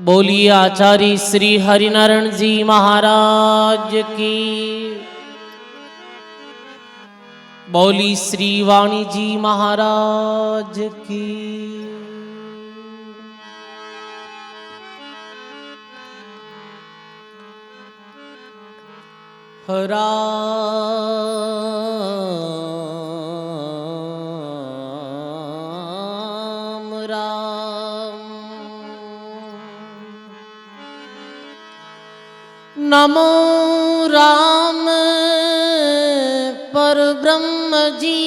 बोलिए आचार्य श्री हरिनारायण जी महाराज की। बोली श्री वाणी जी महाराज की। राम राम नमो राम पर ब्रह्म जी।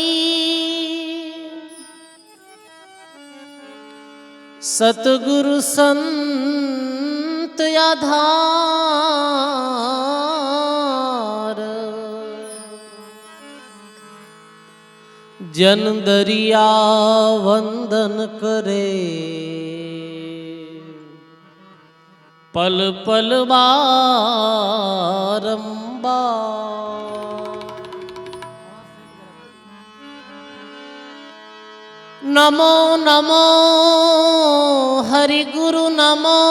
सतगुरु संत आधार। जन दरिया वंदन करे। पल पल बारंबार। नमो नमो हरि गुरु नमो।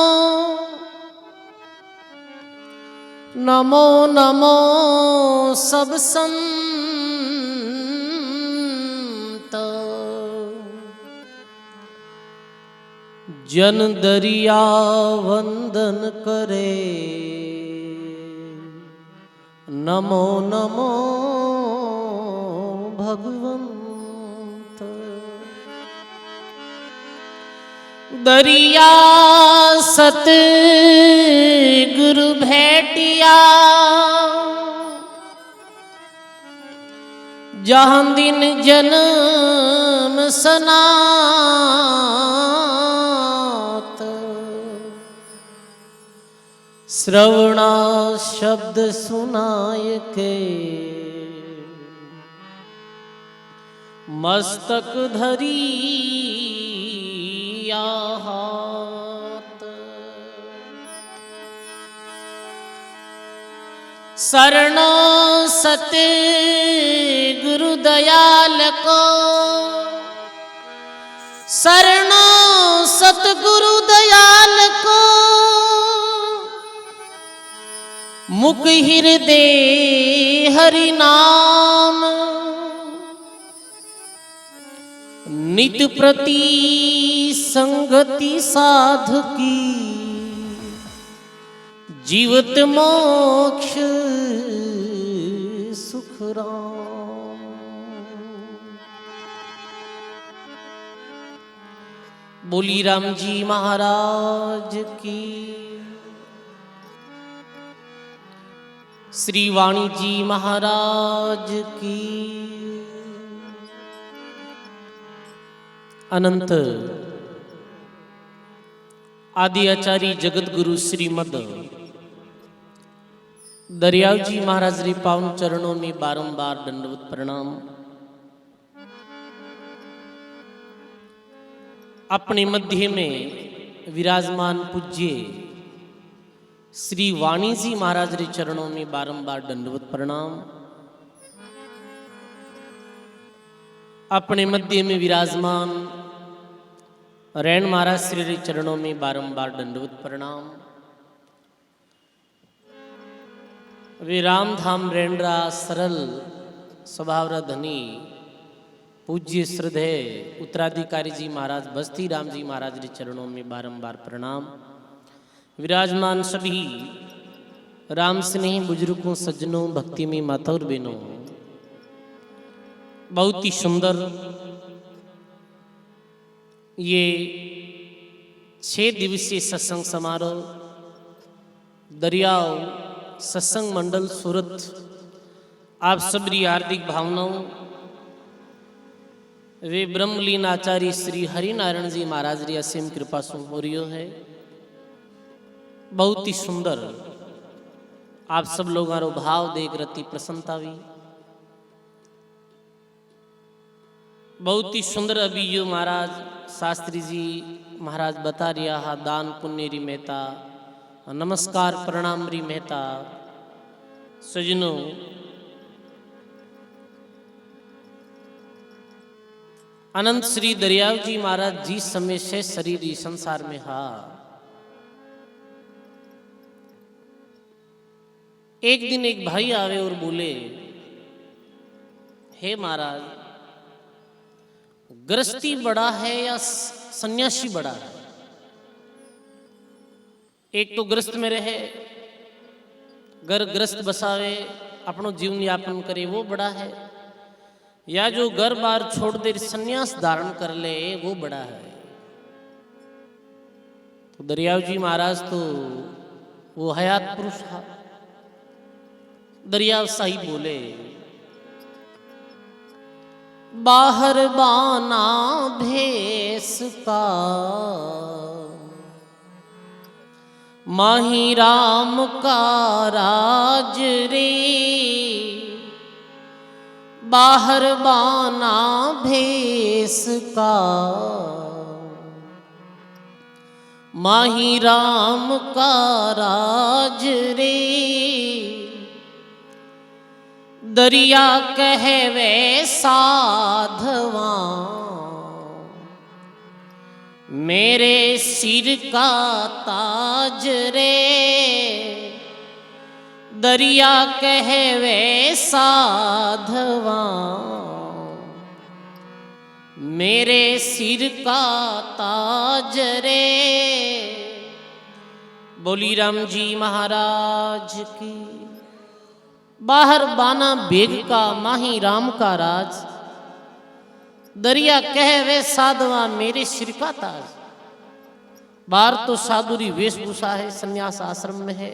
नमो नमो सब संत। जन दरिया वंदन करे। नमो नमो भगवंत। दरिया सत गुरु भेटिया। जहाँ दिन जन्म सनात। श्रवणा शब्द सुनाय के। मस्तक धरी हाथ। शरणो सत गुरु दयाल को। शरणो सतगुरु दयाल को। मुख हृदय हरि नाम। नित प्रति संगति साधु की। जीवत मोक्ष सुख राम। बोली राम जी महाराज की। श्री वाणी जी महाराज की। अनंत आदि आचार्य जगत गुरु श्रीमद दरियाव जी महाराज री पावन चरणों में बारंबार दंडवत प्रणाम। अपने मध्य में विराजमान पूज्य श्री वाणी जी महाराज रे चरणों में बारंबार दंडवत प्रणाम। अपने मध्य में विराजमान रैन महाराज श्री रे चरणों में बारंबार दंडवत प्रणाम। वे राम धाम रैनरा सरल स्वभाव धनी पूज्य श्रद्धेय उत्तराधिकारी जी महाराज बस्ती राम जी महाराज रे चरणों में बारंबार प्रणाम। विराजमान सभी राम स्नेही बुजुर्गों सज्जनों भक्ति में माता और बहनों। बहुत ही सुंदर ये 6 दिवसीय सत्संग समारोह दरियाव सत्संग मंडल सूरत आप सबरी हार्दिक भावनाओं वे ब्रह्मलीन आचार्य श्री हरिनारायण जी महाराज री असीम कृपा से हो रही है। बहुत ही सुंदर आप सब लोगों भाव देख रती प्रसन्नता भी बहुत ही सुंदर। अभी जो महाराज शास्त्री जी महाराज बता रिया हा दान पुण्य री मेहता नमस्कार प्रणाम री मेहता। सजनों अनंत श्री दरियाव जी महाराज जी समय से शरीर संसार में हा एक दिन एक भाई आवे और बोले, हे महाराज, गृहस्थी बड़ा है या सन्यासी बड़ा है? एक तो गृहस्थ में रहे, घर गृहस्थ बसावे, अपनो जीवन यापन करे, वो बड़ा है, या जो घर बार छोड़ दे सन्यास धारण कर ले, वो बड़ा है। तो दरियाव जी महाराज तो वो हयात पुरुष था। दरियाव साहिब बोले, बाहर बाना भेस का माही राम का राज रे, बाहर बाना भेस का माही राम का राज रे, दरिया कहवे साधवा मेरे सिर का ताज रे, दरिया कहवे साधवा मेरे सिर का ताज रे। बोली राम जी महाराज की। बाहर बाना बेग का माही राम का राज, दरिया कहवे साधवा मेरे सिर का ताज। बाहर तो साधुरी वेशभूषा है, संन्यास आश्रम में है,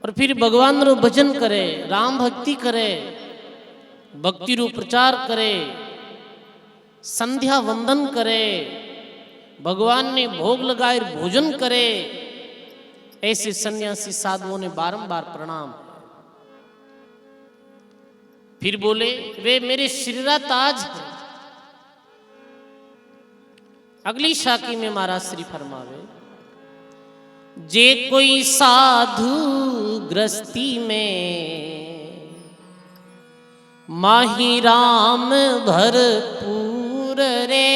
और फिर भगवान रो भजन करे, राम भक्ति करे, भक्ति रो प्रचार करे, संध्या वंदन करे, भगवान ने भोग लगाए भोजन करे। ऐसे सन्यासी साधुओं ने बारंबार प्रणाम। फिर बोले, वे मेरे सिरा ताज है। अगली शाखी में महाराज श्री फरमावे, जे कोई साधु गृहस्थी में माही राम भरपूर रे,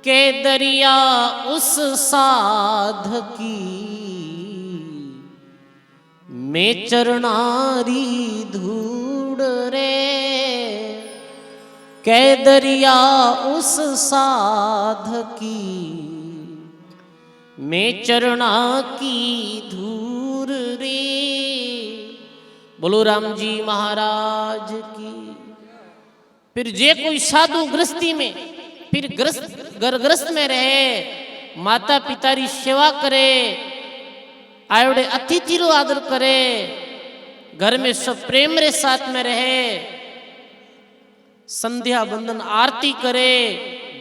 के दरिया उस साध की में चरणारी धूड़ रे, कै दरिया उस साध की में चरणा की धूर रे। बोलो राम जी महाराज की। फिर जे कोई साधु गृहस्थी में, फिर गृहस्थ में रहे, माता पिता री सेवा करे, आयोडे अतिथि रो आदर करे, घर में सब प्रेम रे साथ में रहे, संध्या बंदन आरती करे,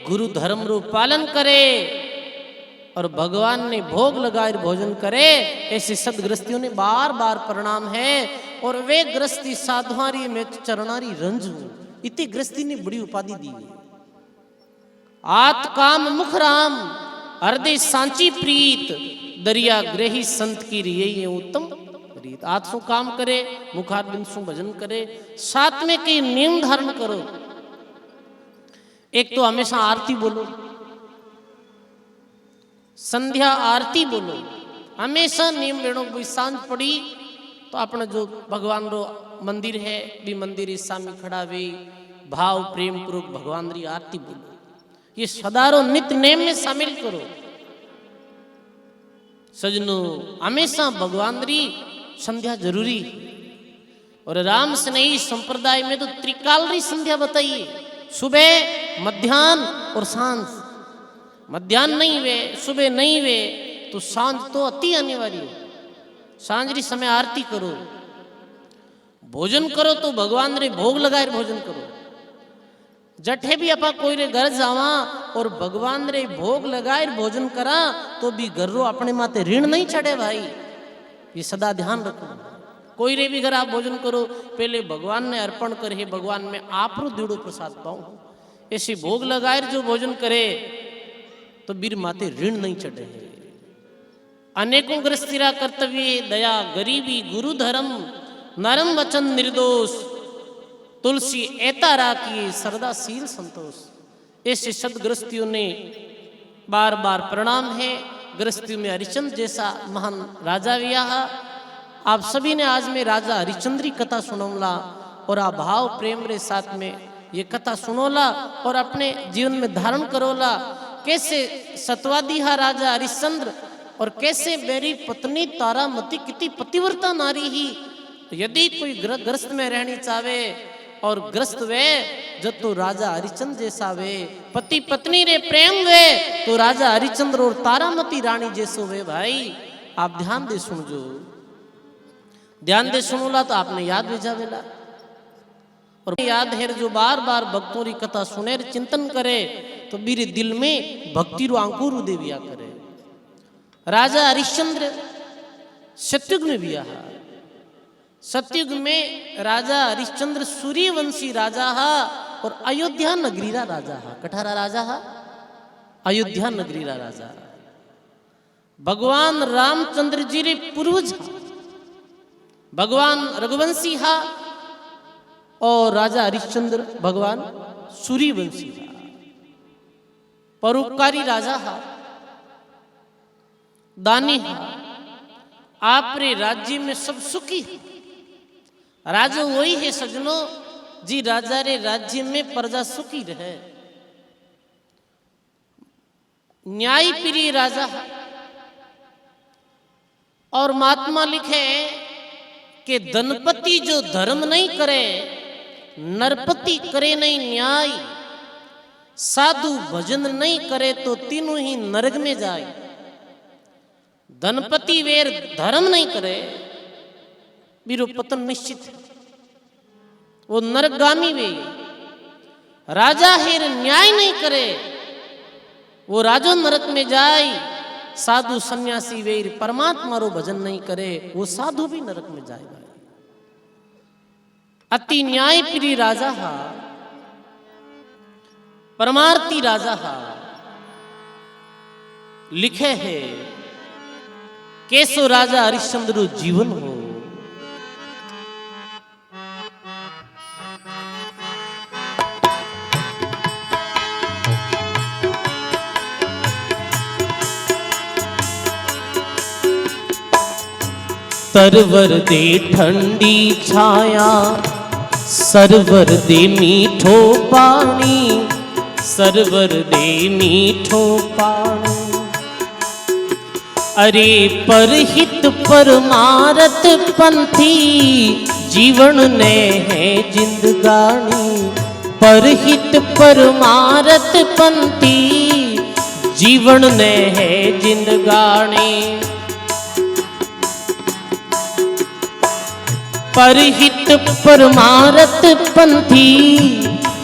गुरु धर्म रो पालन करे, और भगवान ने भोग लगाए भोजन करे। ऐसे सदगृहस्थियों ने बार बार प्रणाम है। और वे गृहस्थी साधुआरी में चरणारी रंजू, इतनी गृहस्थी ने बड़ी उपाधि दी है। आत काम मुख राम हृदय सांची प्रीत, दरिया ग्रही संत की यही उत्तम प्रीत। आत सु काम करे, मुखार बिन सु भजन करे, साथ में कई नियम धारण करो। एक तो हमेशा आरती बोलो, संध्या आरती बोलो, हमेशा नियम लेनो। कोई सांझ पड़ी तो अपना जो भगवान रो मंदिर है, भी मंदिर सामी खड़ा वे भाव प्रेम पूर्वक भगवान री आरती बोलो। ये सदारो नित्य नेम में शामिल करो। सजनो, हमेशा भगवान री संध्या जरूरी है। और राम स्नेही संप्रदाय में तो त्रिकाल री संध्या बताइए, सुबह मध्यान्ह और सांझ। मध्यान्ह नहीं वे, सुबह नहीं वे, तो सांझ तो अति अनिवार्य है। सांझ री समय आरती करो, भोजन करो तो भगवान रे भोग लगाए भोजन करो। जठे भी अपा कोई रे घर जावा और भगवान रे भोग लगाए भोजन करा तो भी घर रो अपने माते ऋण नहीं चढ़े भाई, ये सदा ध्यान रखो। कोई रे भी घर आप भोजन करो, पहले भगवान ने अर्पण करे, भगवान में आप रो दृढ़ प्रसाद पाऊं। ऐसे भोग लगाए जो भोजन करे तो बीर माते ऋण नहीं चढ़े। अनेकों गृहस्थीरा कर्तव्य, दया गरीबी गुरु धर्म नरम वचन निर्दोष, तुलसी ऐता राखी सरदाशील संतोष। ऐसे सदगृहस्थियों ने बार बार प्रणाम है। गृहस्थी में हरिश्चंद्र जैसा महान राजा विया। आप सभी ने आज में राजा हरिश्चंद्र की कथा सुनौला और आप भाव प्रेम रे साथ में ये कथा सुनोला और अपने जीवन में धारण करोला। कैसे सतवादी हा राजा हरिश्चंद्र और कैसे मेरी पत्नी तारामती कितनी पतिव्रता नारी ही। यदि कोई ग्रस्त में रहनी चाहे और ग्रस्त वे जब तो राजा हरिश्चंद्र जैसा वे, पति पत्नी रे प्रेम वे तो राजा हरिश्चंद्र और तारामती रानी जैसो वे। भाई आप ध्यान दे सुनजो, ध्यान दे सुनोला तो आपने याद भेजा वेला और याद है जो बार बार भक्तों की कथा सुने चिंतन करे तो मेरे दिल में भक्ति रो अंकुर देविया करे। राजा हरिश्चंद्र सतयुग में भी आहा, सतयुग में राजा हरिश्चंद्र सूर्यवंशी राजा हा और अयोध्या नगरी रा राजा हा। कठारा राजा हा, अयोध्या नगरी रा राजा। भगवान रामचंद्र जी रे पूर्वज हा, भगवान रघुवंशी हा और राजा हरिश्चंद्र भगवान सूर्यवंशी हा। परोपकारी राजा हा, दानी हा। आप रे राज्य में सब सुखी है। राजा वही है सजनो जी, राजा रे राज्य में प्रजा सुखी रहे। न्याय प्रिय राजा है और महात्मा लिखे कि धनपति जो धर्म नहीं करे, नरपति करे नहीं न्याय, साधु भजन नहीं करे तो तीनों ही नरक में जाए। धनपति वेर धर्म नहीं करे बीरो पतन निश्चित है, वो नरकगामी वे। राजा हेर न्याय नहीं करे वो राजो नरक में जाए। साधु सन्यासी वेर परमात्मा रो भजन नहीं करे वो साधु भी नरक में जाएगा। अति न्याय प्रिय राजा हा, परमार्थी राजा हा। लिखे है कैसो राजा हरिश्चंद्र जीवन हो। सरवर दे ठंडी छाया, सरवर दे मीठो पानी, सरवर दे मीठो पानी। अरे परहित परमारत पंथी जीवन ने है जिंदगानी। परहित परमारत पंथी जीवन ने है जिंदगानी। परहित परमारत पंथी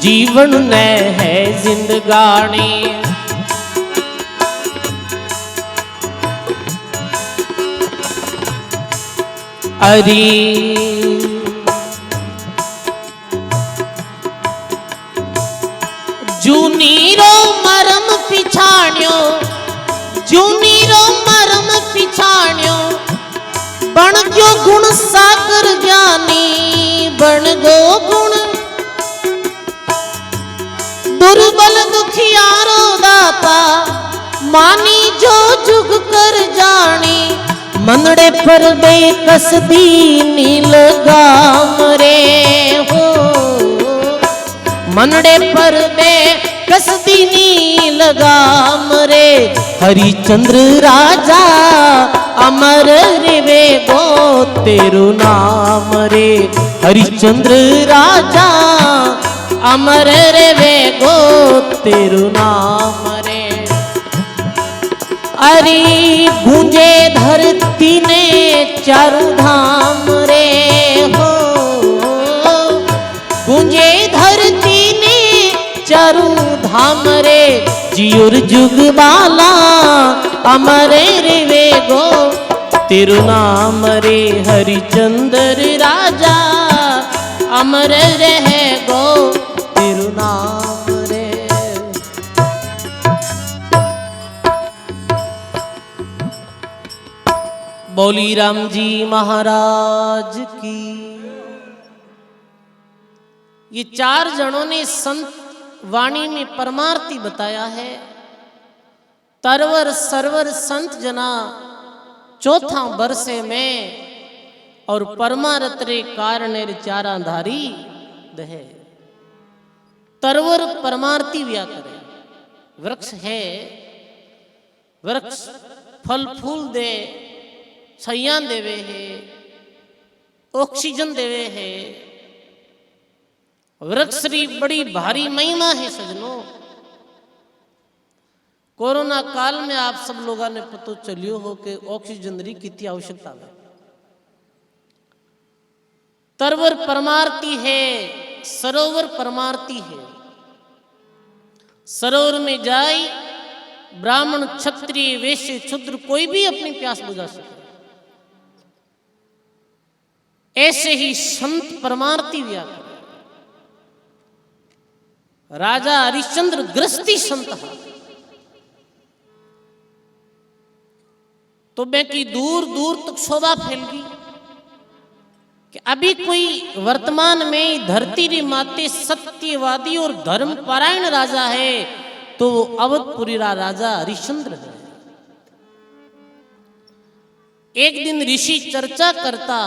जीवन ने है जिंदगानी। अरे जूनीरो मरम पिछाण्यो, जूनीरो मरम पिछाण्यो। बन गयो गुण सागर ज्ञानी, बन गो गुण दुर्बल दुखियारो दाता। मानी जो जुग कर जानी, मनड़े पर बेकस दीनी लगाम रे हो। मनड़े पर बेकस दीनी लगाम रे। हरिश्चंद्र राजा अमर रे गो तेरू नाम रे। हरिश्चंद्र राजा अमर रे गो तेरू नाम रे। अरे गूंजे धरती ने चारू धाम रे हो। गूंजे धरती ने चारू धाम रे। जियोर जुग बाला अमर रे गो तेरू नाम रे। हरिश्चंद्र राजा अमर रहे गो तेरू नाम रे। बोली राम जी महाराज की। ये चार जनों ने संत वाणी में परमार्थी बताया है। तरवर सरवर संत जना चौथा बरसे में और परमारत रे कारण चारा धारी दहे। तरवर परमार्थी व्या करे, वृक्ष है, वृक्ष फल फूल दे, छाया देवे है, ऑक्सीजन देवे है। वृक्ष री बड़ी भारी महिमा है सजनों। कोरोना काल में आप सब लोगों ने पता चलियो हो कि ऑक्सीजन री कितनी आवश्यकता है। तरवर परमार्थी है, सरोवर परमार्थी है। सरोवर में जाए ब्राह्मण क्षत्रिय वैश्य क्षुद्र कोई भी अपनी प्यास बुझा सके। ऐसे ही संत परमार्थी व्याकर राजा हरिश्चंद्र गृहस्थी संत है। तो बैकी दूर दूर तक शोभा फैल गई कि अभी कोई वर्तमान में धरती री माते सत्यवादी और धर्म परायण राजा है तो वो अवधपुरी राजा हरिश्चंद्र है। एक दिन ऋषि चर्चा करता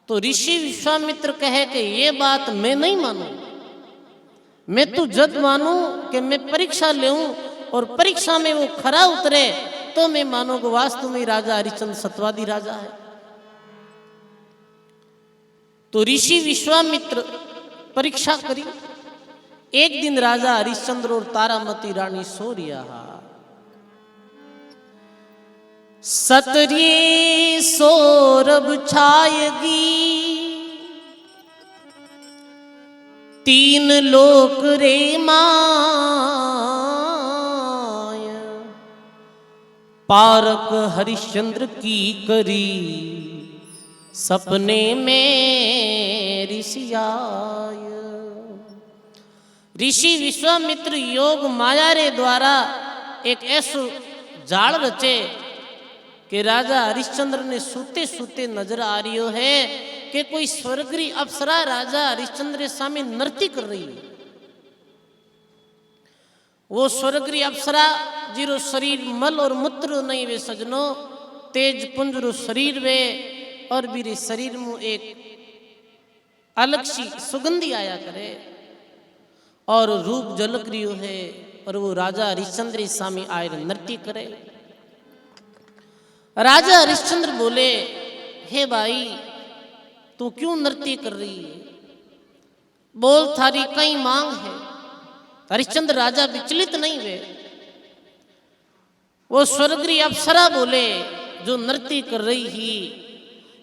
तो ऋषि विश्वामित्र कहे कि ये बात मैं नहीं मानू, मैं तो जब मानू कि मैं परीक्षा लेऊं और परीक्षा में वो खरा उतरे तो मैं मानू कि वास्तव में राजा हरिश्चंद्र सत्यवादी राजा है। तो ऋषि विश्वामित्र परीक्षा करी। एक दिन राजा हरिश्चंद्र और तारामती रानी सो रिया। सतरी सौरभ छायगी, तीन लोक रे माय, पारक हरिश्चंद्र की करी, सपने में ऋषि आय। ऋषि विश्वामित्र योग माया रे द्वारा एक ऐसो जाल रचे कि राजा हरिश्चंद्र ने सूते सूते नजर आ रही है कि कोई स्वर्गीय अप्सरा राजा हरिश्चंद्र सामने नृत्य कर रही है। वो स्वर्गीय अप्सरा जीरो शरीर मल और मूत्र नहीं वे सजनो, तेज पुंजरो शरीर वे और बीरे शरीर में एक अलग सी सुगंधी आया करे और रूप झलक रही है और वो राजा हरिश्चंद्र सामने आए नृत्य करे। राजा हरिश्चंद्र बोले, हे भाई तू क्यों नृत्य कर रही है, बोल थारी कई मांग है। हरिश्चंद्र राजा विचलित नहीं हुए। वो स्वर्गीय अप्सरा बोले जो नृत्य कर रही ही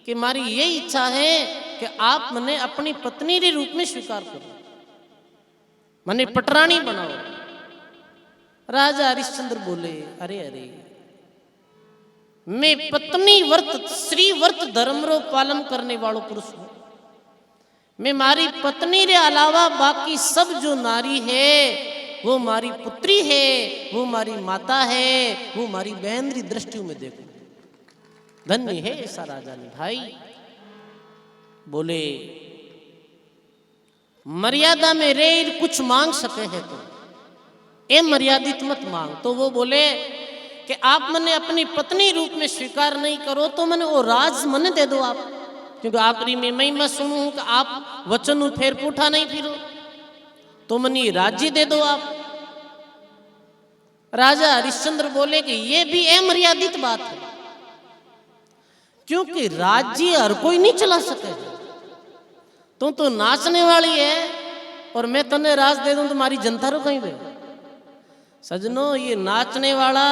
कि मारी ये इच्छा है कि आप मने अपनी पत्नी के रूप में स्वीकार करो, मने पटरानी बनाओ। राजा हरिश्चंद्र बोले, अरे अरे मैं पत्नी व्रत श्री व्रत धर्म रो पालन करने वालों पुरुष हूं। मैं मारी पत्नी रे अलावा बाकी सब जो नारी है वो मारी पुत्री है, वो मारी माता है, वो मारी बहन री दृष्टि में देखो। धन्य है ऐसा राजा ने भाई। बोले मर्यादा में रे कुछ मांग सके है तो ए मर्यादित मत मांग। तो वो बोले कि आप मने अपनी पत्नी रूप में स्वीकार नहीं करो तो मने वो राज मने दे दो आप, क्योंकि आपरी में महिमा सुनू हूं कि आप वचन फेर पूठा नहीं फिरो, तो मनी राज्य दे दो आप। राजा हरिश्चंद्र बोले कि ये भी अमर्यादित बात है, क्योंकि राज्य हर कोई नहीं चला सके। तू तो नाचने वाली है और मैं तने राज दे दूं तुम्हारी जनता रो कहीं पे। सजनो ये नाचने वाला,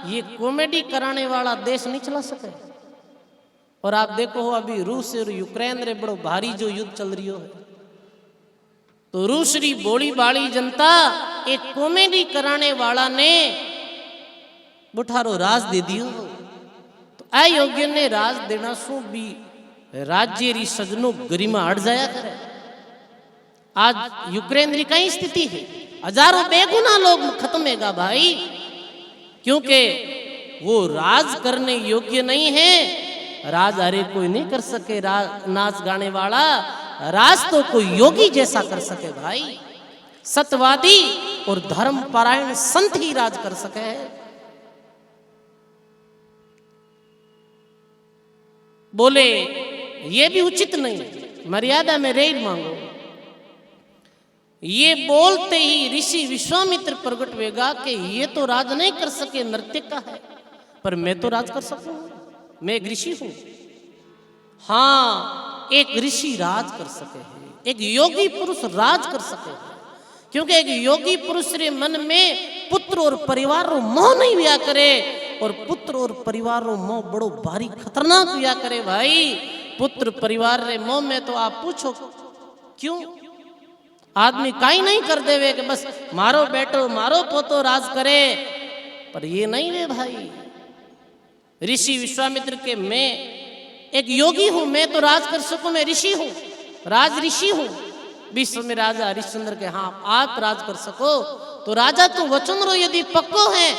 ये कॉमेडी कराने वाला देश नहीं चला सके। और आप देखो अभी रूस और यूक्रेन रे बड़ो भारी जो युद्ध चल रही है, तो रूस री बोली बाली जनता एक कॉमेडी कराने वाला ने बुठारो राज दे दियो। तो अयोग्य ने राज देना सो भी राज्य री सजनो गरिमा हट जाया करे। आज यूक्रेन री कई स्थिति है, हजारों बेगुनाह लोग खत्म हैगा भाई, क्योंकि वो राज करने योग्य नहीं है। राज अरे कोई नहीं कर सके, नाच गाने वाला राज तो कोई योगी जैसा कर सके भाई। सत्यवादी और धर्म पारायण संत ही राज कर सके है। बोले ये भी उचित नहीं, मर्यादा में रेल मांगो। ये बोलते ही ऋषि विश्वामित्र प्रकट होगा कि ये तो राज नहीं कर सके, नृत्य का है, पर मैं तो राज कर सकूंगा, मैं एक ऋषि हूं। हाँ, एक ऋषि राज कर सके है, एक योगी पुरुष राज कर सके है, क्योंकि एक योगी पुरुष के मन में पुत्र और परिवार रो मोह नहीं हुआ करे, और पुत्र और परिवार रो मोह बड़ो भारी खतरनाक हुआ करे भाई। पुत्र परिवार रे मोह में तो आप पूछो क्यों आदमी काई नहीं कर देवे कि बस मारो बेटो मारो पोतो राज करे, पर ये नहीं वे भाई। ऋषि विश्वामित्र के मैं एक योगी हूं, मैं तो राज कर सकूं, मैं ऋषि हूं, राज ऋषि हूं। विश्व में राजा हरिश्चंद्र के हाँ आप राज कर सको तो राजा तू वचन रो यदि पक्को है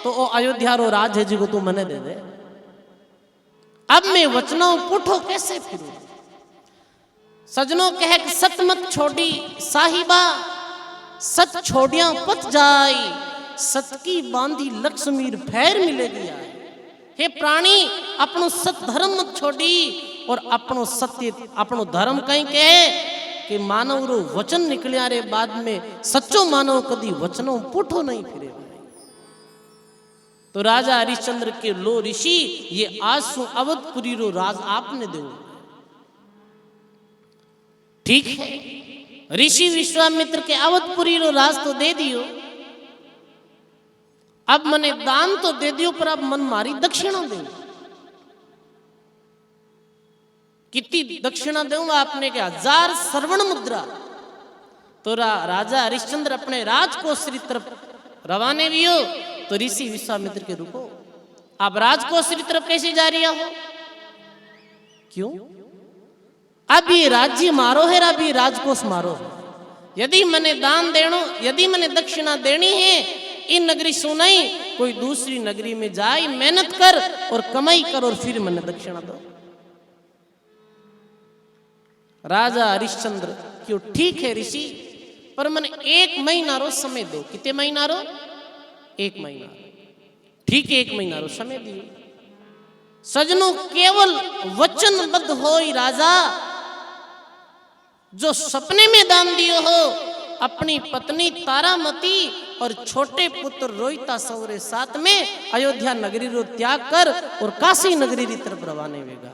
तो ओ अयोध्या रो राज है जिको तू मने दे दे। अब मैं वचनों पुठो कैसे फिरूं? सजनों कह सत मत छोड़ी साहिबा, सत छोड़िया पत जाई, सत की बांधी लक्ष्मीर फेर मिलेगी आए। हे प्राणी अपनो सत धर्म मत छोड़ी और अपनो सत्य अपनो धर्म कहीं कहे कि मानव रो वचन निकलिया रे बाद में सच्चो मानव कदी वचनों पुठो नहीं फिरे। तो राजा हरिश्चंद्र के लो ऋषि ये आसु अवधपुरी रो राज आपने दो। ठीक है, ऋषि विश्वामित्र के अवधपुरी रो राज तो दे दियो, अब मने दान तो दे दियो, पर अब मन मारी दक्षिणा दे। कितनी दक्षिणा दूंगा आपने के 1000 श्रवण मुद्रा। तो राजा हरिश्चंद्र अपने राजकोष की तरफ रवाने भी हो, तो ऋषि विश्वामित्र के रुको आप राजकोष की तरफ कैसे जा रही हो? क्यों? अब ये राज्य मारो है, अब ये राजकोष मारो है। यदि मने दान देनो, यदि मने दक्षिणा देनी है, इन नगरी सुनाई कोई दूसरी नगरी में जाए, मेहनत कर और कमाई कर और फिर मने दक्षिणा दो। राजा हरिश्चंद्र क्यों ठीक है ऋषि, पर मने 1 महीना रो समय दो। कितने महीना रो? 1 महीना। ठीक है, 1 महीना रो समय दियो। सजनों केवल वचनबद्ध हो राजा, जो सपने में दान दियो हो अपनी पत्नी तारामती और छोटे पुत्र रोहिता सौरे साथ में अयोध्या नगरी रो त्याग कर और काशी नगरी की तरफ रवाने होगा।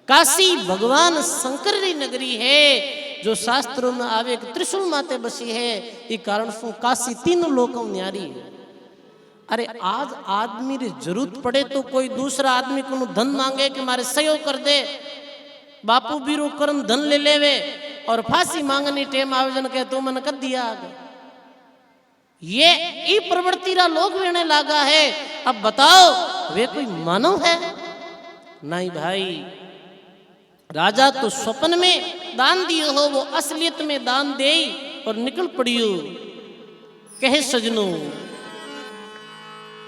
काशी भगवान शंकर री नगरी है, जो शास्त्रों में आवे त्रिशूल माते बसी है, ये कारण सु काशी 3 लोकों न्यारी है। अरे आज आदमी रे जरूरत पड़े तो कोई दूसरा आदमी को धन मांगे कि मारे सहयोग कर दे, बापू बीरो करम धन ले लेवे और फांसी मांगनी टेम आयोजन के तू मन कर दिया। ये प्रवृत्ति रा लोग लेने लगा है। अब बताओ वे कोई मानव है? नहीं भाई, राजा तो स्वप्न में दान दियो हो, वो असलियत में दान दे और निकल पड़ियो। कहे सजनों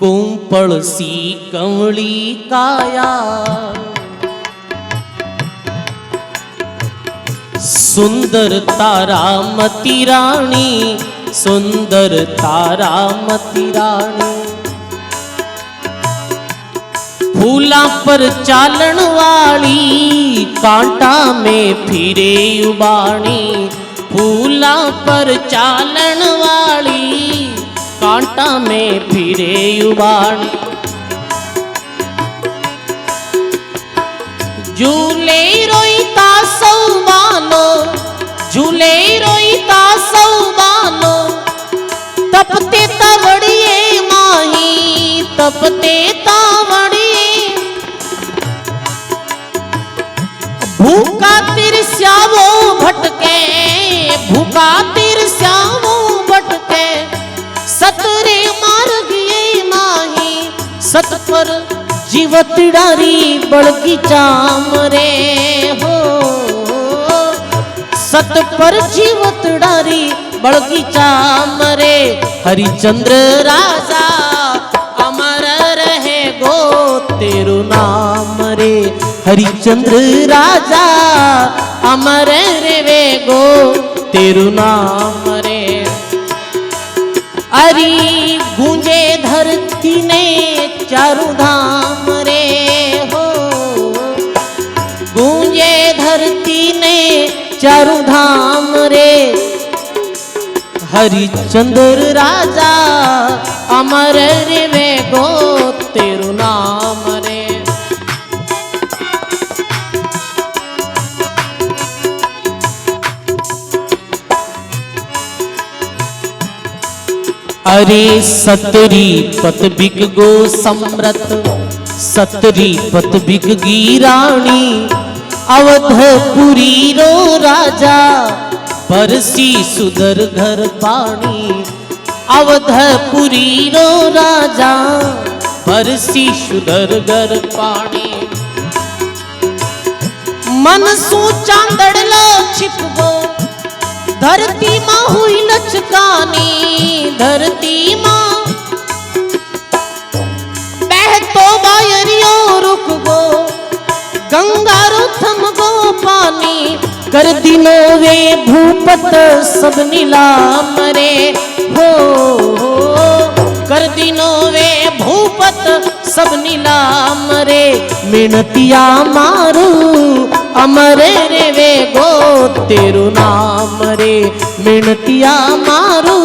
कुंपड़ सी कंवली काया, सुंदर तारामती रानी, सुंदर तारामती रानी, फूला पर चालन वाली, कांटा में फिरे उबाणी, फूला पर चालन वाली, कांटा में फिरे उबाणी, झूले रोईता सौबालो, झूले रोईता सौबालो, तपते तवड़िए माही, तपते तावड़िए, भूखा तिरस्यावो भटके, भूखा तिरस्यावो भटके, सतरे मार्गिए माही, सत पर जीवत डारी बड़की चाम रे हो, सत पर जीवत डारी बड़की चाम रे। हरिचंद्र राजा अमर रहे गो तेरू नाम रे, हरिचंद्र राजा अमर रहे गो तेरू नाम रे। चारू धाम रे हो, गूंजे धरती ने चारू धाम रे। हरिचंद्र राजा अमर रे वे गो तेरू नाम रे। अरे सतरी पत बिग गो सम्रत, सतरी पत बिग गिराणी, अवधपुरी रो राजा परसी सुदर घर पाणी। अवधपुरी रो राजा परसी सुदर घर पाणी। मन सु चांदड़लो छिप गो धरती मां हुई लचकानी। धरती मां बहतो बायरियो रुक गो, गंगा रो थम गो पानी। कर दिनो वे भूपत सब नीलाम रे हो, कर दिनो वे भूपत सब नीलाम रे। मिणतिया मारू अमर रे वे गो तेरू नाम रे। मिणतिया मारू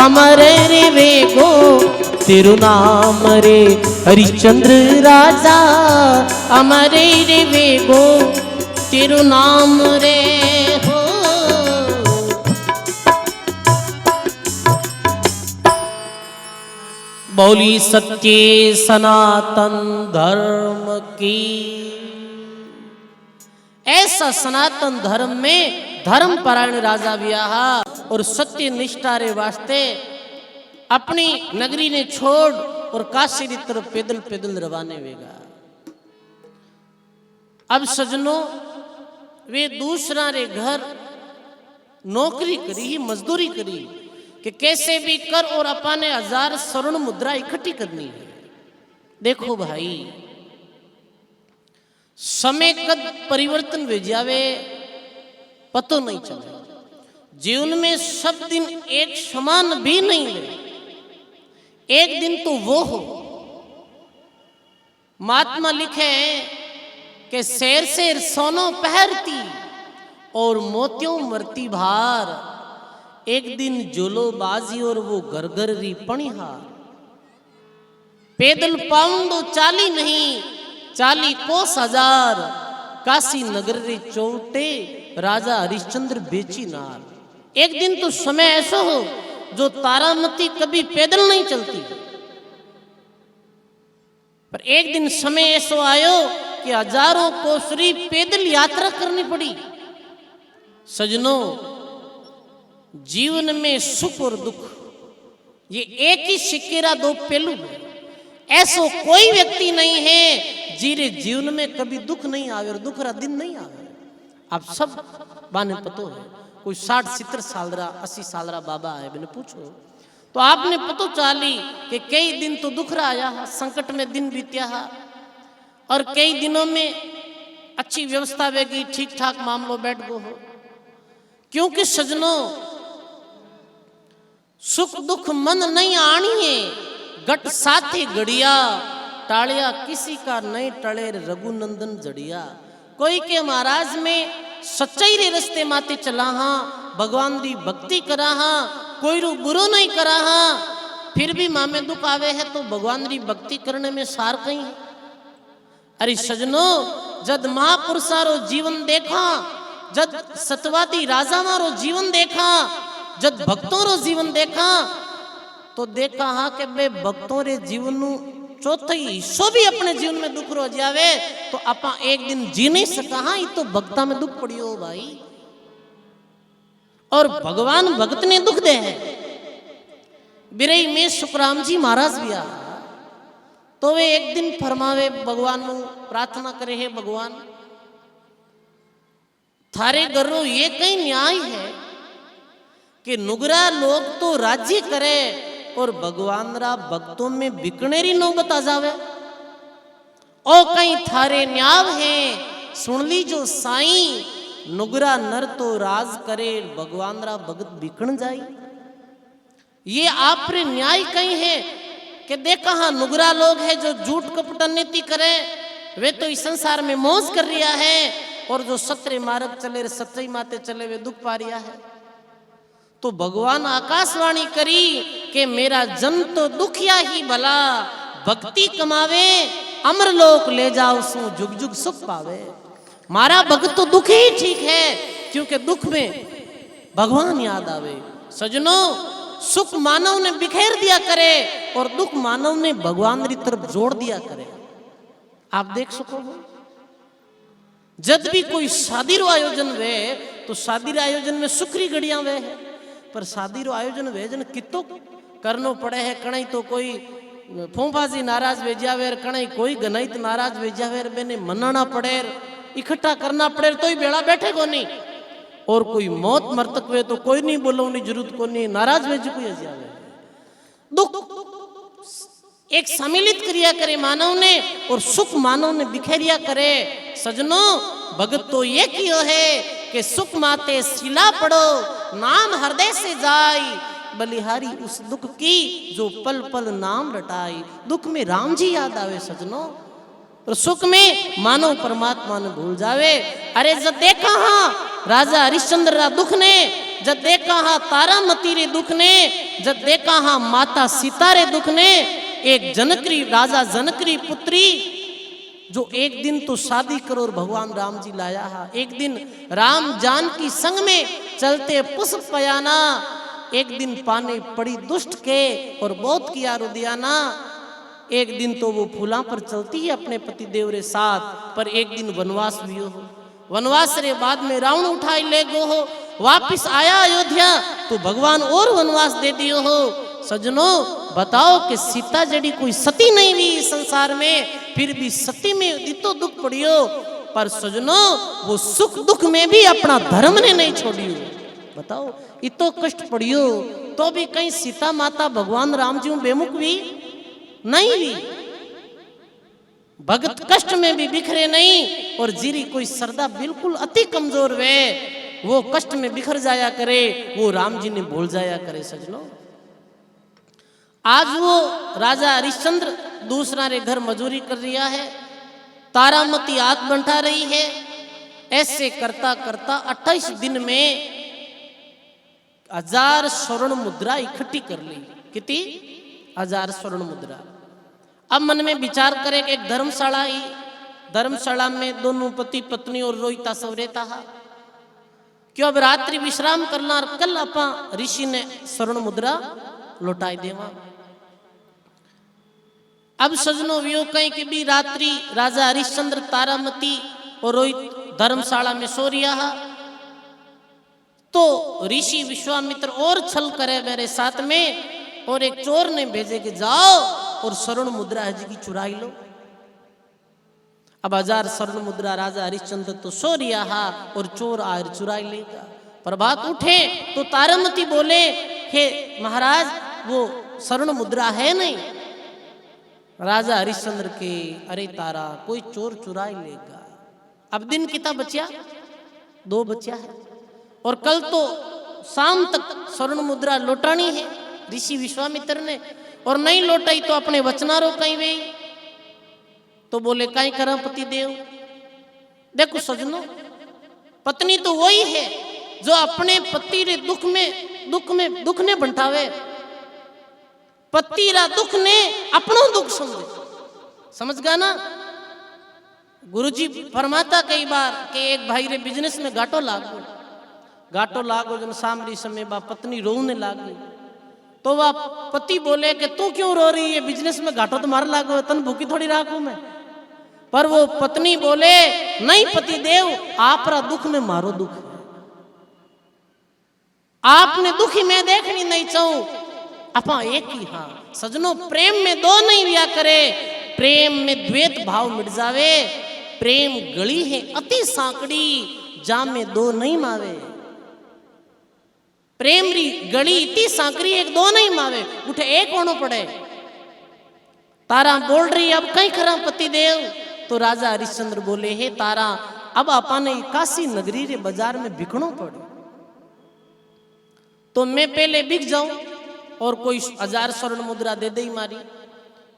अमर रे वे गो तेरू नाम रे। हरिचंद्र राजा अमर रे वे गो तेरू नाम रे हो। बोली सत्य सनातन धर्म की। ऐसा सनातन धर्म में धर्म परायण राजा ब्याहा और सत्य निष्ठा रे वास्ते अपनी नगरी ने छोड़ और काशी की तरफ पैदल पैदल रवाने वेगा। अब सजनों वे दूसरा रे घर नौकरी करी ही, मजदूरी करी कि कैसे भी कर और अपने 1000 स्वर्ण मुद्रा इकट्ठी करनी है। देखो भाई, समय कद परिवर्तन हो जावे पतो नहीं चले। जीवन में सब दिन एक समान भी नहीं है। एक दिन तो वो हो, महात्मा लिखे हैं कि शेर शेर सोनो पहरती और मोतियों मरती भार। एक दिन जोलो बाजी और वो घर घर री पणिहार। पैदल पाउंडो चाली नहीं, 40 कोस 1000। काशी नगर रे चौटे राजा हरिश्चंद्र बेची नार। एक दिन तो समय ऐसा हो जो तारामती कभी पैदल नहीं चलती, पर एक दिन समय ऐसा आयो कि हजारों कोसरी पैदल यात्रा करनी पड़ी। सजनों, जीवन में सुख और दुख ये एक ही सिक्के का 2 पहलू है। ऐसा कोई व्यक्ति नहीं है जिरे जीवन में कभी दुख नहीं आवे और दुख रा दिन नहीं आवे। आप सब बाने पतो है, कोई 60-70 साल रा 80 साल रा बाबा है, मैंने पूछो तो आपने पतो चाली कि कई दिन तो दुख रहा आया, संकट में दिन बीत्या है, और कई दिनों में अच्छी व्यवस्था वेगी, ठीक ठाक मामलो बैठ गो हो। क्योंकि सजनों, सुख दुख मन नहीं आनी है, गट साथी गड़िया टालिया किसी का नहीं टले रघुनंदन जड़िया। कोई के महाराज में सच्चाई रे रस्ते माते चला हाँ, भगवान दी भक्ति करा हाँ, कोई रू बुरो नहीं करा हाँ, फिर भी माँ में दुख आवे है तो भगवान री भक्ति करने में सार कहीं है। अरे सजनों, जद महापुरुषारो जीवन देखा, जद सतवादी राजा मारो जीवन देखा, जद भक्तों रो जीवन देखा, तो देखा हाँ कि बे भक्तों रे जीवन नु चौथा हिस्सो भी अपने जीवन में दुख रो जावे तो अपा एक दिन जी नहीं सका। हाँ, ये तो भक्ता में दुख पड़ियो भाई, और भगवान भक्त ने दुख दे है। बिरई में सुखराम जी महाराज भी आ तो वे एक दिन फरमावे भगवान को प्रार्थना करे, है भगवान थारे घरों ये कई न्याय है कि नुगरा लोग तो राज्य करे और भगवान रा भक्तों में बिकनेरी नौबत आ जावे। ओ कहीं थारे न्याव है, सुन ली जो साई, नुगरा नर तो राज करे भगवान रा भगत बिकन जाई। ये आप रे न्याय कहीं है कि देखा हाँ नुगरा लोग है जो झूठ कपट नीति करे, वे तो इस संसार में मौज कर रिया है, और जो सत्य मार्ग चले सच्चाई माते चले वे दुख पा रिया है। तो भगवान आकाशवाणी करी कि मेरा जन तो दुखिया ही भला, भक्ति कमावे अमरलोक ले जाओ सो जुग जुग सुख पावे। मारा भक्त तो दुख ही ठीक है, क्योंकि दुख में भगवान याद आवे। सजनों, सुख मानव ने बिखेर दिया करे और दुख मानव ने भगवान की तरफ जोड़ दिया करे। आप देख सको जब भी कोई शादी रो आयोजन वे तो शादी रे आयोजन में सुखरी घड़िया वे है, पर शादी रो आयोजन वे जन कितो करनो पड़े है। कणई तो कोई फूफाजी नाराज भेजावे, कणई कोई गनाइत नाराज भेजावे, बेने मनाना पड़े, इकट्ठा करना पड़े, तो ही बेड़ा बैठे को नहीं। और कोई मौत मरतक वे तो कोई नहीं बोलने जरूरत को नहीं, नाराज भेज कोई जावे। दुख एक सम्मिलित क्रिया करे मानव ने, और सुख मानव ने बिखेरिया करे। सजनों, भगत तो ये कियो है कि सुख माते सिला पड़ो, नाम हृदय से जाई, बलिहारी उस दुख की जो पल पल नाम रटाई। दुख में राम जी याद आवे सजनों, और सुख में मानव परमात्मा ने भूल जावे। अरे जब देखा हाँ राजा हरिश्चंद्र रा दुख ने, जब देखा हाँ तारामती रे दुख ने, जब देखा हाँ माता सीता रे दुख ने, एक जनकरी राजा जनकरी पुत्री जो एक दिन तो शादी करो और भगवान राम जी लाया हा। एक दिन राम जानकी संग में चलते पुष्प पयाना, एक दिन पाने पड़ी दुष्ट के और बहुत किया रुदियाना। एक दिन तो वो फूला पर चलती है अपने पति देव रे साथ, पर एक दिन वनवास भी हो। वनवास रे बाद में रावण उठाई ले गो हो, वापिस आया अयोध्या तो भगवान और वनवास दे दियो हो। सजनों, बताओ कि सीता जड़ी कोई सती नहीं हुई संसार में, फिर भी सती में इतो दुख पड़ियो, पर सजनों वो सुख दुख में भी अपना धर्म ने नहीं छोड़ियो। बताओ, इतो कष्ट पड़ियो तो भी कहीं सीता माता भगवान राम जी बेमुख भी नहीं हुई। भगत कष्ट में भी बिखरे नहीं, और जीरी कोई श्रद्धा बिल्कुल अति कमजोर वे, वो कष्ट में बिखर जाया करे, वो राम जी ने भूल जाया करे। सजनों, आज वो राजा हरिश्चंद्र दूसरा रे घर मजूरी कर रिया है, तारामती हाथ बंटा रही है। ऐसे करता करता 28 दिन में 1000 स्वर्ण मुद्रा इकट्ठी कर ली। कितनी? 1000 स्वर्ण मुद्रा। अब मन में विचार करे कि एक धर्मशाला ही, धर्मशाला में दोनों पति पत्नी और रोहिता सब रहता है, क्यों अब रात्रि विश्राम करना, और कल अपा ऋषि ने स्वर्ण मुद्रा लौटाई देवा। अब सजनों वियो कहीं कि भी रात्रि राजा हरिश्चंद्र तारामती और रोहित धर्मशाला में सो रिया है, तो ऋषि विश्वामित्र और छल करे मेरे साथ में, और एक चोर ने भेजे कि जाओ और स्वर्ण मुद्रा है जी की चुराई लो। अब 1000 स्वर्ण मुद्रा राजा हरिश्चंद्र तो सो रिया हा, और चोर आयर चुराई लेगा। प्रभात उठे तो तारामती बोले, हे महाराज वो स्वर्ण मुद्रा है नहीं। राजा हरिश्चंद्र के, अरे तारा कोई चोर चुराई लेगा। अब दिन कितना बचा? 2 बचा है, और कल तो शाम तक स्वर्ण मुद्रा लौटानी है ऋषि विश्वामित्र ने, और नहीं लौटाई तो अपने वचनारो कहीं वे। तो बोले कहीं करा पति देव। देखो सजनों, पत्नी तो वही है जो अपने पति रे दुख ने बंटावे। पति रा दुख ने अपनो दुख समझे। समझ गया ना? गुरुजी फरमाता कई बार कि एक भाई रे बिजनेस में घाटो लागो जन सामरी समय बा पत्नी रोने लागी, तो वह पति बोले कि तू क्यों रो रही है, बिजनेस में घाटो तो मार लागो, तन भूखी थोड़ी राखू मैं। पर वो पत्नी बोले, नहीं पति देव, आप रा दुख में मारो दुख है, आपने दुखी मैं देखनी नहीं चाहूं। अपा एक ही। हाँ सजनों, प्रेम में 2 नहीं लिया करे, प्रेम में द्वैत भाव मिट जावे। प्रेम गली है अति सांकड़ी, जाम में 2 नहीं मावे। प्रेम री गली इतनी सांकड़ी, 1-2 नहीं मावे, उठे एक होना पड़े। तारा बोल रही अब कहीं खरा पति देव। तो राजा हरिश्चंद्र बोले, हे तारा, अब आपने काशी नगरी रे बाजार में बिकनो पड़े, तो मैं पहले बिक जाऊं और कोई 1000 स्वर्ण मुद्रा दे दे मारी।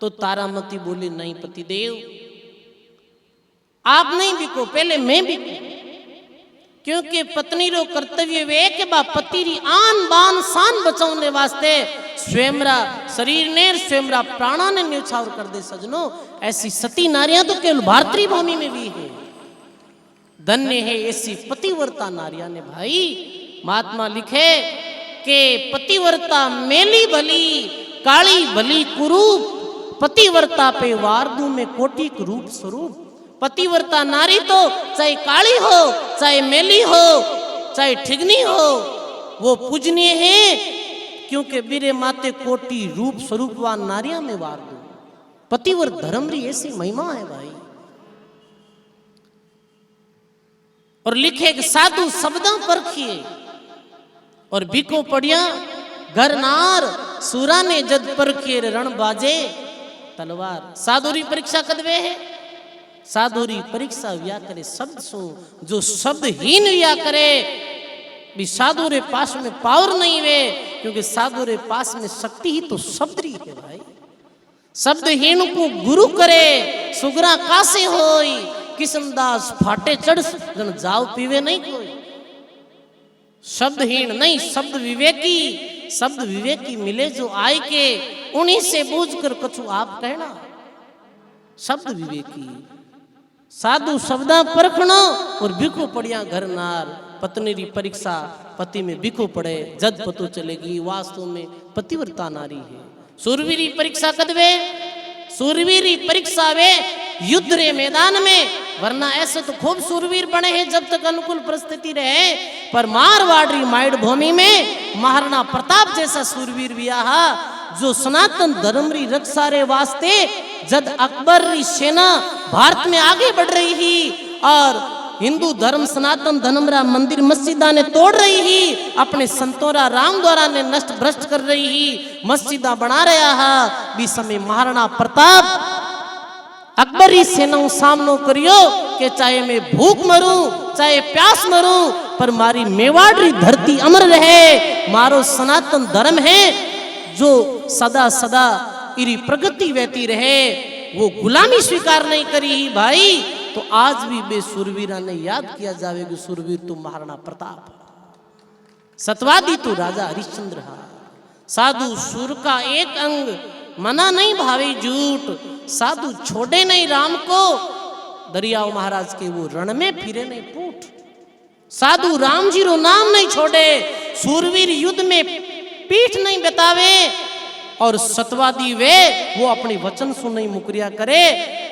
तो तारामती बोली नहीं पतिदेव, आप नहीं बिको, पहले मैं बिकू, क्योंकि पत्नी रो कर्तव्य वे के बा पति री आन बान शान बचाने वास्ते स्वयंरा शरीर ने स्वयंरा प्राणा ने न्यौछावर कर दे। सजनों, ऐसी सती नारियां तो केवल भारतीय भूमि में भी है। धन्य है ऐसी पतिव्रता नारियां ने। भाई महात्मा लिखे कि पतिव्रता मेली भली काली भली कुरूप, पतिव्रता पे वारदू में कोटिक रूप स्वरूप। पतिव्रता नारी तो चाहे काली हो, चाहे मेली हो, चाहे ठिगनी हो, वो पूजनीय है, क्योंकि बीरे माते कोटि रूप स्वरूपवान नारियां में वार दो। पतिव्रत धर्म री ऐसी महिमा है भाई। और लिखे कि साधु शब्दा परखिए और बिको पड़िया घर नार, सूरा ने जद परखिए रण बाजे तलवार। साधुरी परीक्षा कदवे है, साधुरी परीक्षा व्या करे शब्द सो, जो शब्दहीन व्या करे भी साधु रे पास में पावर नहीं वे, क्योंकि साधु रे पास में शक्ति ही तो शब्द री है भाई। शब्दहीन को गुरु करे सुगरा कासे होई, किशनदास फाटे चढ़ जन जाओ पीवे नहीं कोई। शब्दहीन नहीं, शब्द विवेकी, शब्द विवेकी मिले जो आय के, उन्हीं से बूझ कर कछु आप कहना। शब्द विवेकी साधु शब्दा परखणो और बिको पड़िया घर नार। पत्नी री परीक्षा पति में बिको पड़े जद पतो चलेगी वास्तव में पतिव्रता नारी है। सूरवीरी परीक्षा कदवे, सूरवीरी परीक्षा वे युद्ध रे मैदान में, वरना ऐसे तो खूब सूरवीर बने हैं जब तक अनुकूल परिस्थिति रहे, पर मारवाड़ी माइड भूमि में महाराणा प्रताप जैसा सूरवीर भी आहा, जो सनातन धर्म री रक्षा रे वास्ते जब अकबर री सेना भारत में आगे बढ़ रही ही और हिंदू धर्म सनातन धर्म रा मंदिर मस्जिदा ने तोड़ रही ही, अपने संतोरा राम द्वारा ने नष्ट भ्रष्ट कर रही ही, मस्जिदा बना रहा है, भी समय महाराणा प्रताप अकबरी सेना सामनो करियो कि चाहे मैं भूख मरूं चाहे प्यास मरूं, पर मारी मेवाड़ री धरती अमर रहे। मारो सनातन धर्म है जो सदा सदा इरी प्रगति वहती रहे, वो गुलामी स्वीकार नहीं करी ही भाई। तो आज भी बे सूरवीरा ने याद किया जावेगी, सूरवीर तू महाराणा प्रताप, सतवादी तू राजा हरिश्चंद्र हा। साधु सुर का एक अंग मना नहीं भावे झूठ, साधु छोड़े नहीं राम को, दरियाओ महाराज के वो रण में फिरे नहीं फूट। साधु राम जी रो नाम नहीं छोड़े, सूरवीर युद्ध में पीठ नहीं बतावे, और सतवादी वे वो अपनी वचन सुन नहीं मुकरिया करे।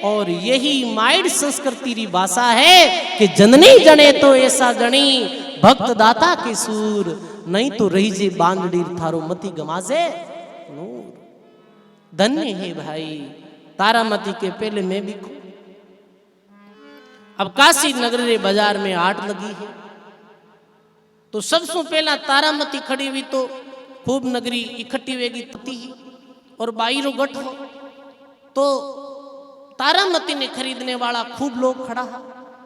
और यही माइड संस्कृति री भाषा है कि जननी जने तो ऐसा जनी, भक्त दाता के सूर, नहीं तो रही जे बांधड़ी थारो मती गमाजे नूर। धन्य है भाई तारामती के पहले मैं भी खू। अब काशी नगर रे बाजार में आट लगी है, तो सबसे पहला तारामती खड़ी हुई तो खूब नगरी इकट्ठी वेगी पति ही और बाई रो गठ हो, तो तारामती ने खरीदने वाला खूब लोग खड़ा है,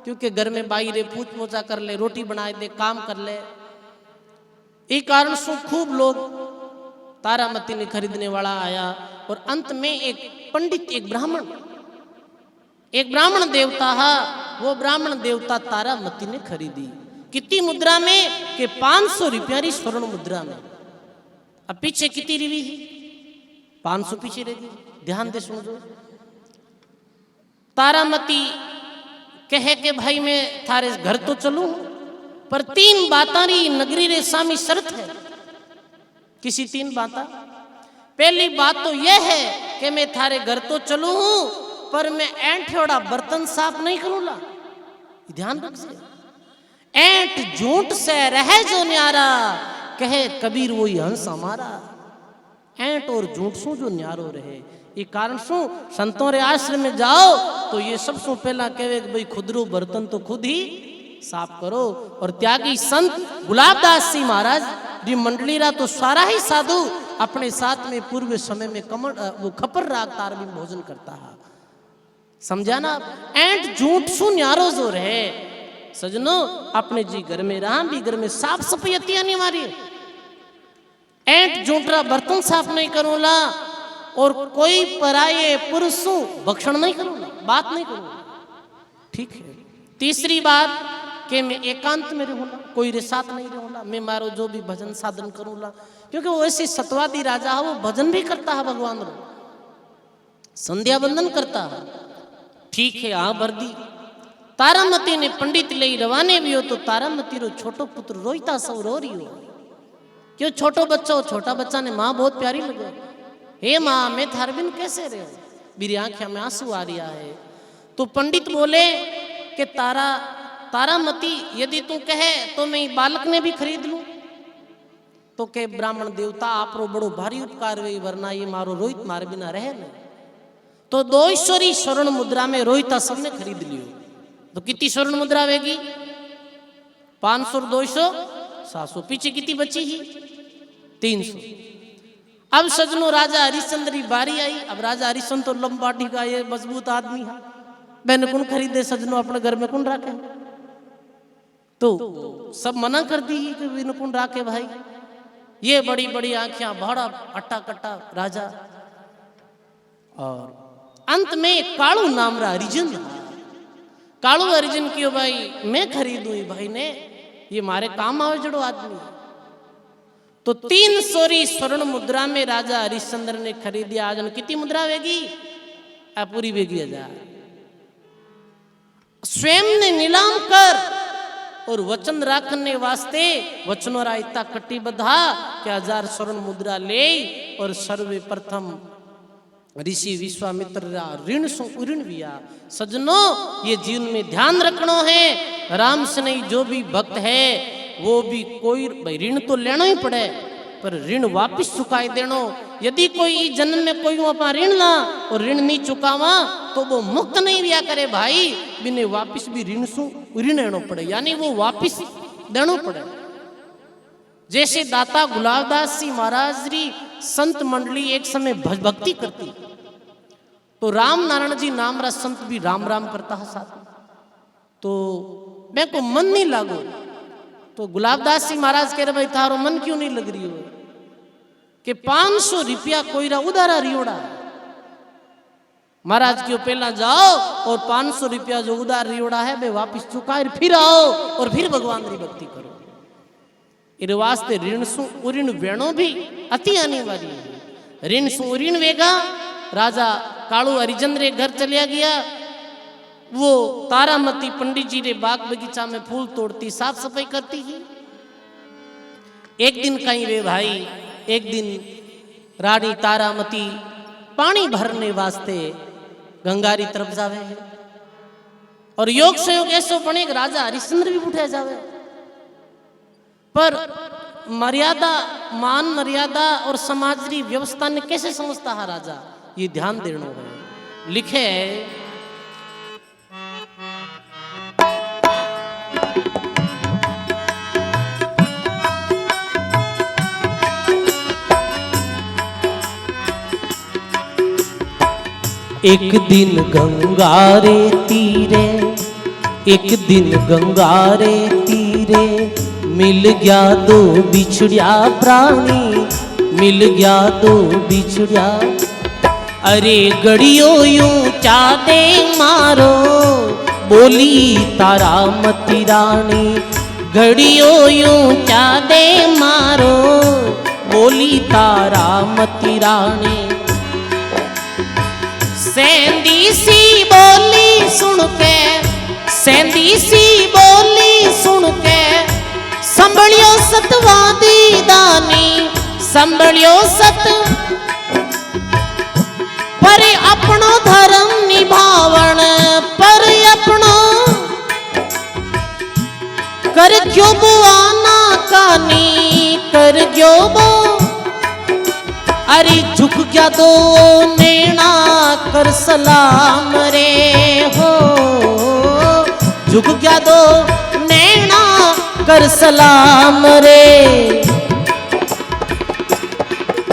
क्योंकि घर में बाई रे पूछ पोछा कर ले, रोटी बनाए दे, काम कर ले। एक कारण से खूब लोग तारामती ने खरीदने वाला आया। और अंत में एक पंडित, एक ब्राह्मण देवता है, वो ब्राह्मण देवता तारामती ने खरीदी। कितनी मुद्रा में? कि 500 रुपया री स्वर्ण मुद्रा में। अब पीछे कितनी रिवी है? 500 पीछे रहेगी। ध्यान दे सुन जो। तारामती कहे के भाई मैं थारे घर तो चलूं, पर 3 बातां री नगरी रे सामी शर्त है। किसी 3 बातां? पहली बात तो यह है कि मैं थारे घर तो चलूं, पर मैं ऐंठोड़ा बर्तन साफ नहीं करूंगा। ध्यान रखिए, ऐंठ झूठ से रहे जो न्यारा, कहे कबीर वही हंस हमारा। ऐंठ और झूठ सु जो न्यारो रहे, ये कारण सु संतों रे आश्रम में जाओ तो ये सबसे पहला कहे भाई खुदरो बर्तन तो खुद ही साफ करो। और त्यागी संत गुलाबदास जी महाराज जी मंडली रा तो सारा ही साधु अपने साथ में पूर्व समय में कमर वो खपर राग तार भी भोजन करता है। समझा ना? ऐंठ झूठ सु न्यारो जो रहे सजनों, अपने जी घर में रहा भी घर में साफ सफाई अति अनिवार्य। ऐंठ झूठरा बर्तन साफ नहीं करूंला और कोई पराये पुरुषों भक्षण नहीं करूंगा, बात नहीं करूंगा। ठीक है। तीसरी बात कि मैं एकांत में रहूंगा, कोई रे साथ नहीं रहूंगा, मैं मारो जो भी भजन साधन करूंगा, क्योंकि वो ऐसे सतवादी राजा है, वो भजन भी करता है भगवान रो, संध्या बंदन करता है। ठीक है। हाँ भर दी। तारामती ने पंडित ले रवाने भी हो तो तारामती रो छोटो पुत्र रोईता सब रो रही हो, क्यों छोटो बच्चा हो, छोटा बच्चा ने माँ बहुत प्यारी लगे, हे माँ मैं थार बिन कैसे रहे, मेरी आंखों में आंसू आ रहा है। तो पंडित बोले कि तारामती यदि तू कहे तो मैं बालक ने भी खरीद लूं। तो के ब्राह्मण देवता आप रो बड़ो भारी उपकार वे, वरना ये मारो रोहित मार बिना रहे न। तो 2 ईश्वरी स्वर्ण मुद्रा में रोहिता सबने खरीद लियो। तो कितनी स्वर्ण मुद्रा वेगी? 500 और 200 700, पीछे कितनी बची ही? 300। अब सजनो राजा हरिश्चंद्र की बारी आई। अब राजा हरिश्चंद्र तो लंबाटी का ये मजबूत आदमी है, मैंने कौन खरीदे सजनो, अपने घर में कौन रखे? तो सब मना कर दी कि बिन कौन रखे भाई। ये बड़ी बड़ी आंखें, बड़ा अट्टा कट्टा राजा। और अंत में कालू नाम रा हरिजन, कालू हरिजन क्यों भाई मैं खरीदूं भाई ने, ये मारे काम आवे जड़ो आदमी। तो 300 स्वर्ण मुद्रा में राजा हरिश्चंद्र ने खरीदी। आज कितनी मुद्रा वेगी? पूरी वेगी 1000। स्वयं ने नीलाम कर और वचन राखने वास्ते वचनों रा इतना कट्टी बधा कि 1000 स्वर्ण मुद्रा ले और सर्वे प्रथम ऋषि विश्वामित्र ऋण सो ऋण विया। सजनों ये जीवन में ध्यान रखना है, राम से नहीं जो भी भक्त है वो भी कोई भाई ऋण तो लेना ही पड़े, पर ऋण वापिस चुकाई देनो। यदि कोई जन्म में कोई अपना ऋण ला और ऋण नहीं चुकावा तो वो मुक्त नहीं रिया करे भाई, बिने वापिस भी ऋण सु ऋण लेना पड़े, यानी वो वापिस देना पड़े। जैसे दाता गुलाबदास जी महाराज री संत मंडली एक समय भक्ति करती, तो राम नारायण जी नाम रा संत भी राम राम करता है साथ में। तो मैं को मन नहीं लागो, तो गुलाबदास जी महाराज कह रहे भाई थारो मन क्यों नहीं लग रही हो कि 500 रुपया कोई रा उधारा रियोड़ा। महाराज क्यों पहला जाओ और 500 रुपया जो उधार रियोड़ा है वे वापिस चुकाए फिर आओ और फिर भगवान की भक्ति करो। इस वास्ते ऋण सु ऋण वेणो भी अति आने वाली है। ऋण सु ऋण वेगा। राजा कालू हरिजन रे घर चलिया गया। वो तारामती पंडित जी रे बाग बगीचा में फूल तोड़ती, साफ सफाई करती ही। एक दिन कहीं वे भाई, एक दिन रानी तारामती पानी भरने वास्ते गंगारी तरफ जावे है, और योग संयोग ऐसो बने राजा हरिश्चंद्र भी उठा जावे। पर मर्यादा, मान मर्यादा और समाज की व्यवस्था ने कैसे समझता है राजा, ये ध्यान देना है। लिखे है एक दिन गंगा रे तीरे, एक दिन गंगा रे तीरे मिल गया दो बिछड़िया प्राणी, मिल गया दो बिछड़िया। अरे गड़ियो यूं चादे मारो बोली तारामती रानी, घड़ियो यूं चादे मारो बोली तारामती रानी। सेंधी सी बोली सुन के, सेंधी सी बोली सुन के संभलियो सतवादी दानी, संभलियो सत पर अपनो धर्म निभावण, पर अपनो कर क्यों बुआना कानी, कर क्यों बो। अरे झुक गया दो नैना कर सलाम रे हो, झुक गया दो नैना कर सलाम रे।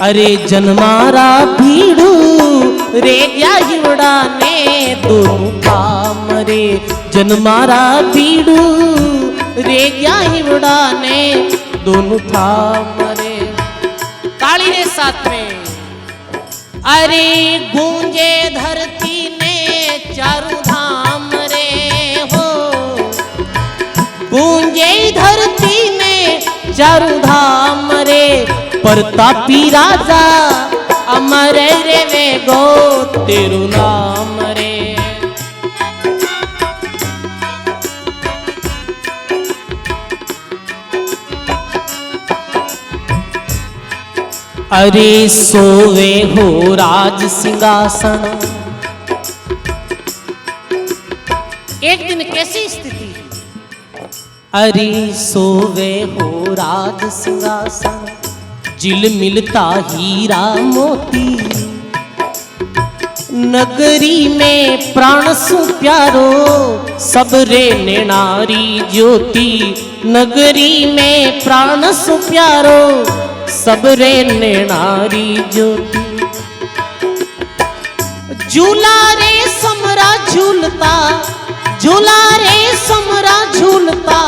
अरे जन्मारा भीड़ू रे गया हिवड़ा ने दोनों काम रे, जन्मारा भीड़ू रे गया हिवड़ा ने दोनों थाम रे। ताली रे साथ में अरे गूंजे धरती ने चारों धाम रे हो, गूंजे धरती में चारों धाम रे, प्रतापी राजा अमर रे वे गो तेरू नाम रे। अरे सोवे हो राज सिंहासन। एक दिन कैसी स्थिति, अरे सोवे हो राज सिंहासन, जिल मिलता हीरा मोती, नगरी में प्राण सु प्यारो सबरे नेणारी ज्योति, नगरी में प्राण सु प्यारो सबरे नेणारी ज्योति। झूला रे समरा झूलता, झूला रे समरा झूलता,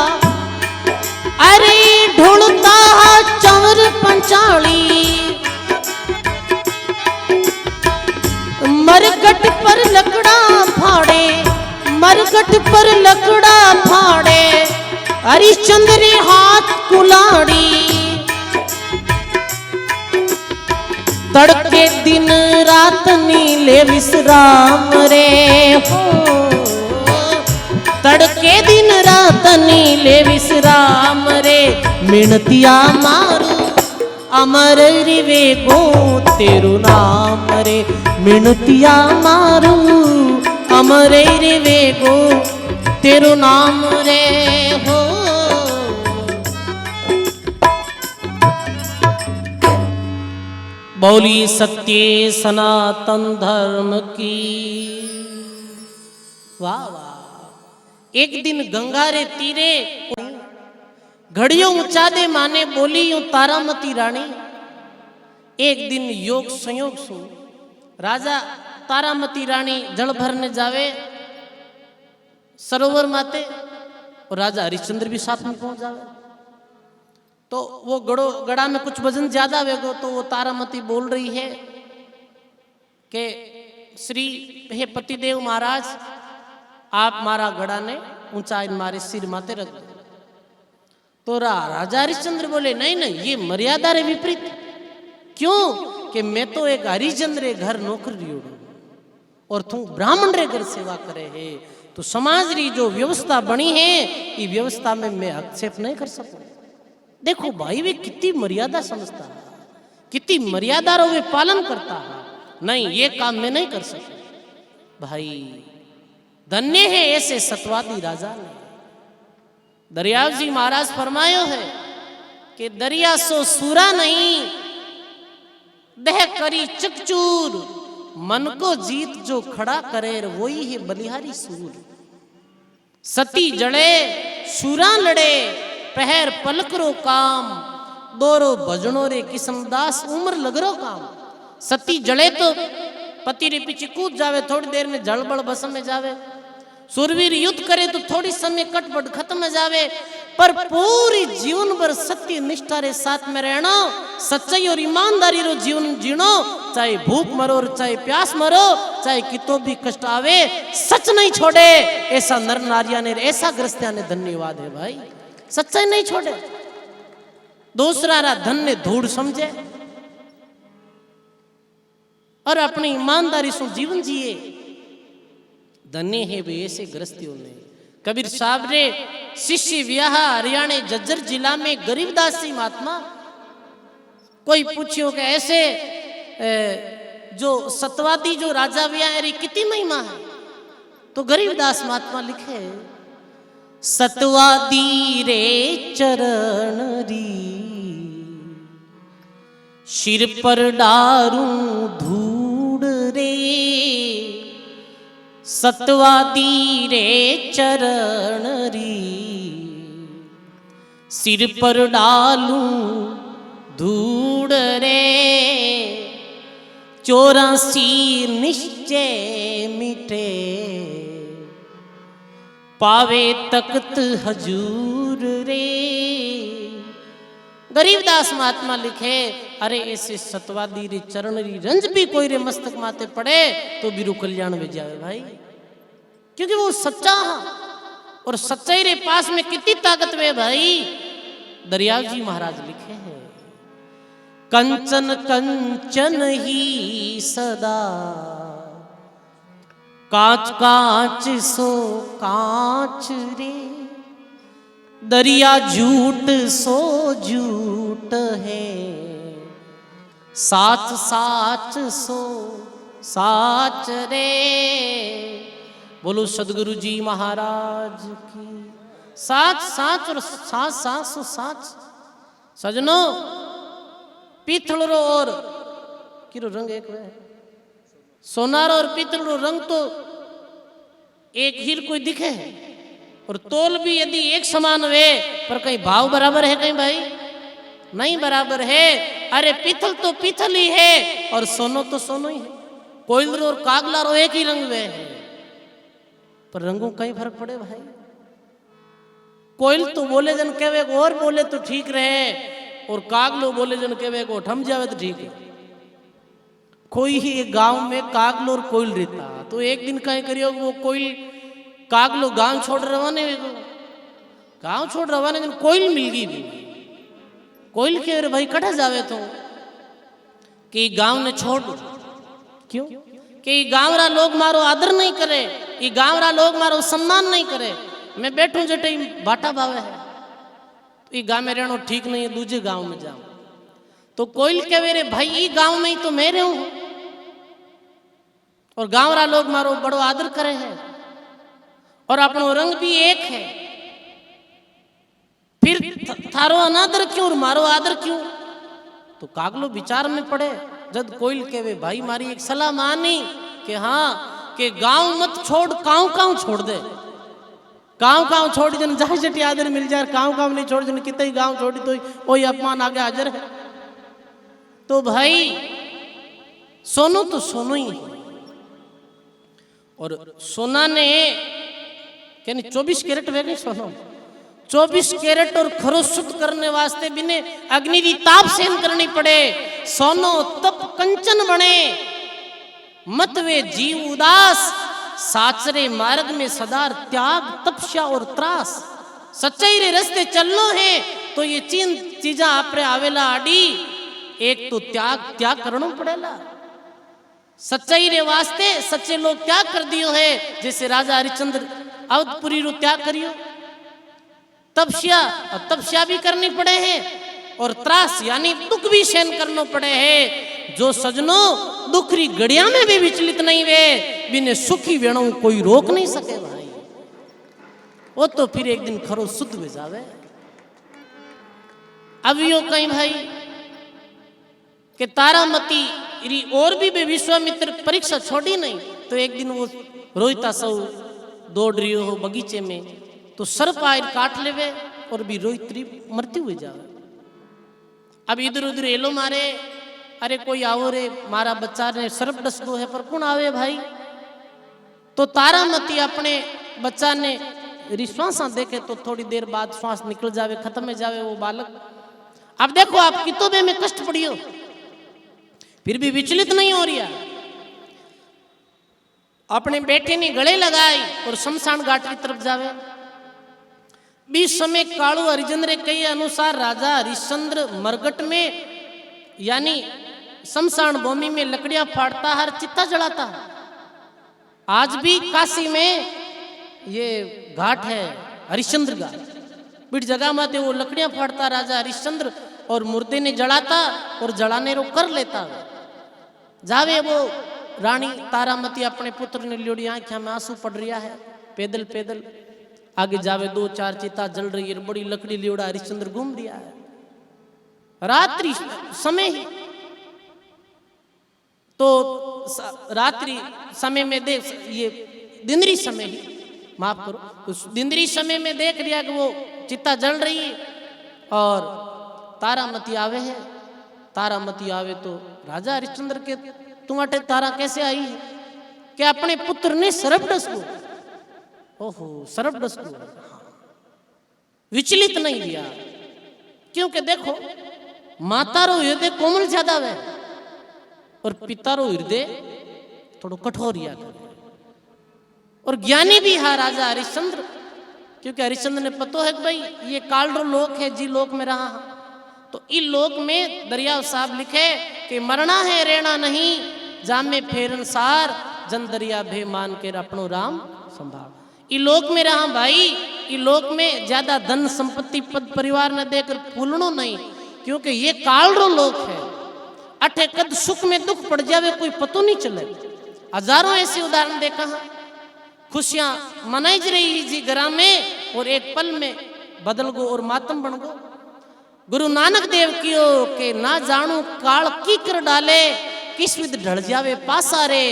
अरे ढोलता चंवर पंचाली, मरगट पर लकड़ा फाड़े, मरगट पर लकड़ा फाड़े, हरिश्चंद्र हाथ कुलाड़ी, तड़के दिन रात नीले विश्राम रे हो, तड़के दिन रात नीले विश्राम रे, मिणतिया मारू अमर रे गो तेरू नाम रे, मिणतिया मारू अमर रे गो तेरू नाम रे हो। बोली सत्य सनातन धर्म की। वाह वाह। एक दिन गंगा रे तीरे घड़ियों ऊंचा दे माने बोली यूं तारामती रानी। एक दिन योग संयोग सु राजा तारामती रानी जल भरने जावे सरोवर माते, और राजा हरिश्चंद्र भी साथ में पहुंच जावे। तो वो गड़ा में कुछ वजन ज्यादा वेगो, तो वो तारामती बोल रही है कि श्री हे पतिदेव महाराज, आप मारा गड़ा ने ऊंचाई मारे सिर माते रख दो। तो राजा हरिश्चंद्र बोले नहीं नहीं, ये मर्यादा रे विपरीत। क्यों? कि मैं तो एक हरिश्चंद्र रे घर नौकरी हूं और तू ब्राह्मण रे घर सेवा करे है, तो समाज री जो व्यवस्था बनी है ये व्यवस्था में मैं हस्तक्षेप नहीं कर सकूं। देखो भाई, वे कितनी मर्यादा समझता है, कितनी मर्यादा रो वे पालन करता है। नहीं, ये काम मैं नहीं कर सकता। भाई धन्य है ऐसे सतवादी राजा ने। दरियाव जी महाराज फरमायो है कि दरिया सो सूरा नहीं, दह करी चकचूर, मन को जीत जो खड़ा करे वही है बलिहारी सूर। सती जड़े सूरा लड़े, पहर पलकरो काम, दोरो भजनो रे किस्मदास उम्र लगरो काम। सती जड़े तो पति रे पीछे कूद जावे, थोड़ी देर में जलबल बसम में जावे। सुरवीर युद्ध करे तो थोड़ी समय कटपट खत्म में जावे, पर पूरी जीवन भर सत्य निष्ठा रे साथ में रहना, सच्चाई और ईमानदारी रो जीवन जीनो, चाहे भूख मरो चाहे प्यास मरो, चाहे कितो भी कष्ट आवे, सच नहीं छोड़े। ऐसा नर नारिया ने, ऐसा ग्रस्तिया ने धन्यवाद है भाई, सच्चाई नहीं छोड़े। दूसरा रा धन ने धूड़ समझे और अपनी ईमानदारी से जीवन जिए। धन्य है वे ऐसे ग्रस्तियों ने। कबीर साहब ने शिष्य विवाह हरियाणा जज्जर जिला में गरीबदास जी महात्मा, कोई पूछियो कि ऐसे जो सतवादी जो राजा विवाह री कितनी महिमा है, तो गरीबदास महात्मा लिखे, सतवादी रे चरण री सिर पर डारू धूड़ रे, सतवादी रे चरण री सिर पर डालू धूड़ रे, 84 निश्चय मिटे पावे तख्त हजूर रे, गरीबदास महात्मा लिखे, अरे ऐसे सतवादी रे चरण री रंज भी कोई रे मस्तक माते पड़े तो बिरु कल्याण में जावे भाई, क्योंकि वो सच्चा है और सच्चाई रे पास में कितनी ताकत वे भाई। दरियाव जी महाराज लिखे हैं, कंचन कंचन ही सदा कांच कांच सो कांच रे, दरिया झूठ सो झूठ है, साच साच सो साच रे। बोलो सदगुरु जी महाराज की। साच साच और साच साच सो साच। सजनो पीतल रो और किरो रंग एक है, सोनार और पीतल रो रंग तो एक हीर कोई दिखे है, और तोल भी यदि एक समान वे, पर कहीं भाव बराबर है कहीं भाई नहीं बराबर है। अरे पीतल तो पीतल ही है और सोनो तो सोनो ही है। कोयल और कागला रो एक ही रंग वे है, पर रंगों कहीं फर्क पड़े भाई। कोयल तो बोले जन कहवे और बोले तो ठीक रहे, और कागलो बोले जन कहवे को ठम जावे तो ठीक है। कोई ही एक गांव में कागलो और कोयल रहता, तो एक दिन कहीं करियो वो कोयल कागलो गांव छोड़ रवाने, गांव छोड़ रवाने जन कोयल मिल गई भी। कोयल के अरे भाई कटा जावे तो कि गांव ने छोड़, क्यों कि गांव रा लोग मारो आदर नहीं करे, ये गांव रा लोग मारो सम्मान नहीं करे। मैं बैठूं जटे बाटा बावे है, तो ये गांव में रहना ठीक नहीं है, दूसरे गांव में जाऊं। तो कोयल कहे रे भाई ये गांव में ही तो मैं रहूं, और गांव रा लोग मारो बड़ो आदर करे है, और अपनो रंग भी एक है, फिर थारो अनादर क्यों और मारो आदर क्यों। तो कागलो विचार में पड़े। जब कोयल कहे भाई मारी एक सलाह मानी कि हाँ कि गांव मत छोड़, काऊ काऊ छोड़ दे, काऊ काऊ छोड़ जन जहाँ जटी आदर मिल जाए, काऊ काऊ नहीं छोड़ जन कितने गांव छोड़ी तो वही अपमान आगे हाजिर है। तो भाई सोनो तो सोनो ही है, और सोना ने यानी 24 कैरेट वे नहीं सोनो, 24 कैरेट और खरो शुद्ध करने वास्ते बिने अग्नि की ताप सहन करनी पड़े। सोनो तप कंचन बने, मत वे जीव उदास, साचरे मार्ग में सदार त्याग तपस्या और त्रास। सच्चाई रे रस्ते चलनो है तो ये तीन चीजा आपरे आवेला आडी। एक तो त्याग करना पड़ेला, सच्चाई रे वास्ते सच्चे लोग त्याग कर दियो है, जैसे राजा हरिश्चंद्र अवधपुरी रो त्याग करियो। तपस्या भी करनी पड़े है, और त्रास यानी दुख भी सहन करना पड़े है। जो सजनो दुखरी घड़िया में भी विचलित नहीं वे, बिने सुखी वेणु कोई रोक नहीं सके भाई। वो तो फिर एक दिन खरो शुद्ध हो जावे। अब यो कहीं भाई कि तारामती री और भी विश्वामित्र परीक्षा छोड़ी नहीं, तो एक दिन वो रोहिता सौ दौड़ रही हो बगीचे में, तो सर्प आयर काट लेवे और भी रोहित मरती हुई जावे। अब इधर उधर एलो मारे, अरे कोई आओ रे मारा बच्चा ने सर्प डस दो है, पर कौन आवे भाई। तो तारामती अपने बच्चा ने रिश्वासा देखे तो थोड़ी देर बाद श्वास निकल जावे, खत्म हो जावे वो बालक। अब देखो आप कितोबे में कष्ट पड़ियो, फिर भी विचलित नहीं हो रही। अपने बेटे ने गले लगाई और शमशान घाट की तरफ जावे। बीस समय कालू हरिचंद्र के अनुसार राजा हरिश्चंद्र मरगट में यानी शमशान भूमि में लकड़ियां फाड़ता, हर चित्ता जलाता। आज भी काशी में ये घाट है हरिश्चंद्र घाट, बीट जगह में वो लकड़ियां फाड़ता राजा हरिश्चंद्र, और मुर्दे ने जलाता और जलाने रो कर लेता। जावे वो रानी तारामती अपने पुत्र ने लियोड़ी, आंखों में आंसू पड़ रहा है, पैदल पैदल आगे जावे, 2-4 चिता जल रही है, बड़ी लकड़ी लियोड़ा हरिश्चंद्र घूम रहा है। रात्रि समय ही तो रात्रि समय में देख, ये दिनरी समय ही माफ करो, उस दिनरी समय में देख लिया कि वो चिता जल रही है और तारामती आवे है। तारामती आवे तो राजा हरिश्चंद्र के तुम्हारे तारा कैसे आई है कि अपने पुत्र ने सर्प डस को, ओहो सर्प डस को विचलित नहीं दिया। क्योंकि देखो माता रो हृदय कोमल ज्यादा है और पिता रो हृदय थोड़ो कठोरिया करे। और ज्ञानी भी है राजा हरिश्चंद्र, क्योंकि हरिश्चंद्र ने पतो है कि भाई ये काल रो लोक है, जी लोक में रहा। तो इस लोक में दरिया साहब लिखे कि मरना है रेना नहीं, जामे फेरन सार, जन दरिया भे मान के अपनो राम संभाल। ई लोक में रहा भाई, ई लोक में ज्यादा धन संपत्ति पद परिवार न देकर फूलनो नहीं, क्योंकि ये काल रो लोक है। अठे कद सुख में दुख पड़ जावे कोई पतो नहीं चले। हजारों ऐसे उदाहरण देखा है। खुशियां मनाई रही जी घरा में और एक पल में बदल गो और मातम बन गो। गुरु नानक देव कियो के ना जाणू काल की कर डाले, किस विध ढल जावे पासारे,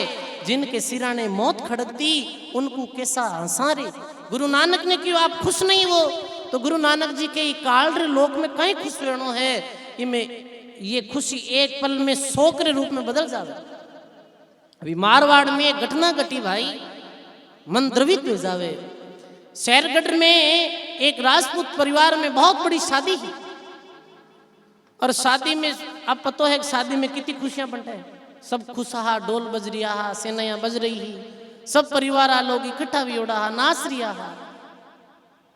जिनके सिराने मौत खड़कती उनको कैसा हंसारे। गुरु नानक ने क्यों आप खुश नहीं हो, तो गुरु नानक जी के काल रे लोक में कहीं खुश रहनो है, इनमें ये खुशी एक पल में शोक रे रूप में बदल जावे। अभी मारवाड़ में एक घटना घटी भाई, मन द्रवित हो जावे। शहरगढ़ में एक राजपूत परिवार में बहुत बड़ी शादी है, और शादी में अब पता है शादी में कितनी खुशियां बंटे। सब खुशहा, डोल बज रिया हा, सेनैया बज रही ही, सब परिवार आ लोग इकट्ठा भी उड़ा हा, नाच रिया हा।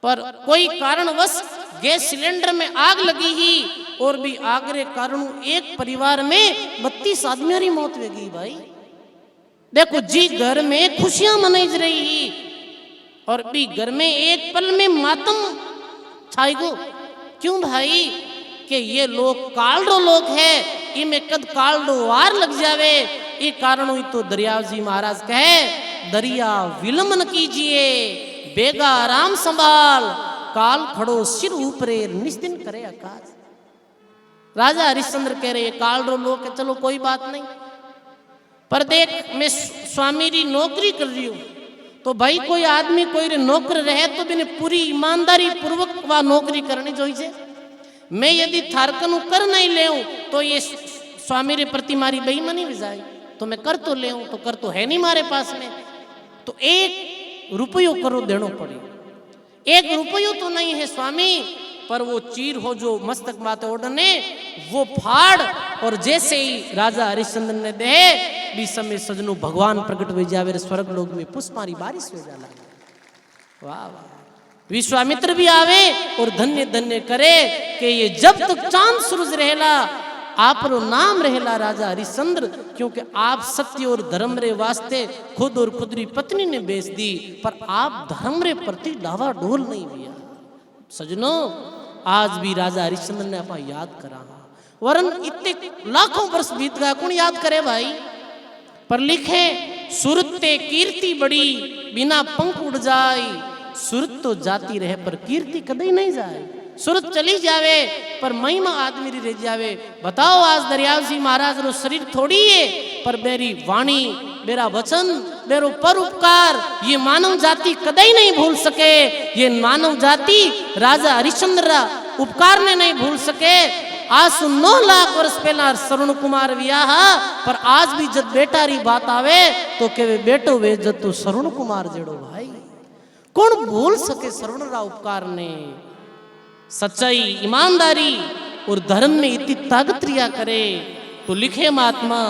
पर कोई कारणवश गैस सिलेंडर में आग लगी ही, और भी आगरे कारण एक परिवार में 32 आदमियों की मौत हो गई भाई। देखो जी घर में खुशियां मनाई रही ही, और भी घर में एक पल में मातम छाई गो। क्यों भाई कि ये लोग काल रो लोग है, इनमें कद काल रो वार लग जावे। ये कारण हुई तो दरिया जी महाराज कहे, दरिया विलंब न कीजिए, बेगा आराम संभाल, काल खड़ो सिर ऊपरे, निस्दिन करे आकाश। राजा हरिश्चंद्र कह रहे काल रो लोग है, चलो कोई बात नहीं, पर देख मैं स्वामी री नौकरी कर रही हूं, तो भाई कोई आदमी कोई रे नौकर रहे तो बिने पूरी ईमानदारी पूर्वक वह नौकरी करनी चाहिए। मैं यदि थारकन कर नहीं ले तो ये स्वामी रे प्रति मारी बेईमानी भी जाए, तो मैं कर तो ले तो कर तो है नहीं मारे पास में, तो 1 रुपयो करो देनो पड़े। 1 रुपयो तो नहीं है स्वामी, पर वो चीर हो जो मस्तक माते ओढ़ने वो फाड़। और जैसे ही राजा हरिश्चंद्र ने दे भी समय सजनो भगवान प्रकट हो जावे, स्वर्ग लोक में पुष्पारी बारिश हो जाला। वाह वाह। विश्वामित्र भी आवे और धन्य धन्य करे कि ये जब तक चांद सूरज रहेला आप रो नाम रहेला राजा हरिश्चंद्र, क्योंकि आप सत्य और धर्म रे वास्ते खुद और खुद री पत्नी ने बेच दी, पर आप धर्म रे प्रति डावा डोल नहीं दिया। सजनो आज भी राजा हरिश्चंद्र ने अपना याद करा, वरन इतने लाखों वर्ष बीत गया कौन याद करे भाई। पर लिखे सुरते कीर्ति बड़ी, बिना पंख उड़ जाए, सुरत तो जाती रहे पर कीर्ति कदई नहीं जाए। सुरत चली जावे पर महिमा आदमी री रह जावे। बताओ आज दरियाव जी महाराज रो शरीर थोड़ी है, पर मेरी वाणी, मेरा वचन, मेरो पर उपकार ये मानव जाति कदई नहीं भूल सके। ये मानव जाति राजा हरिश्चंद्र उपकार ने नहीं भूल सके। आज 9 लाख वर्ष पहला श्रवण कुमार वियाह, पर आज भी जब बेटा री बात आवे तो के बेटो वे जब तो श्रवण कुमार जेड़ो भाई, कौन भूल सके श्रवण रा उपकार ने। सच्चाई, ईमानदारी और धर्म में इतनी ताकत रिया करे तो लिखे महात्मा,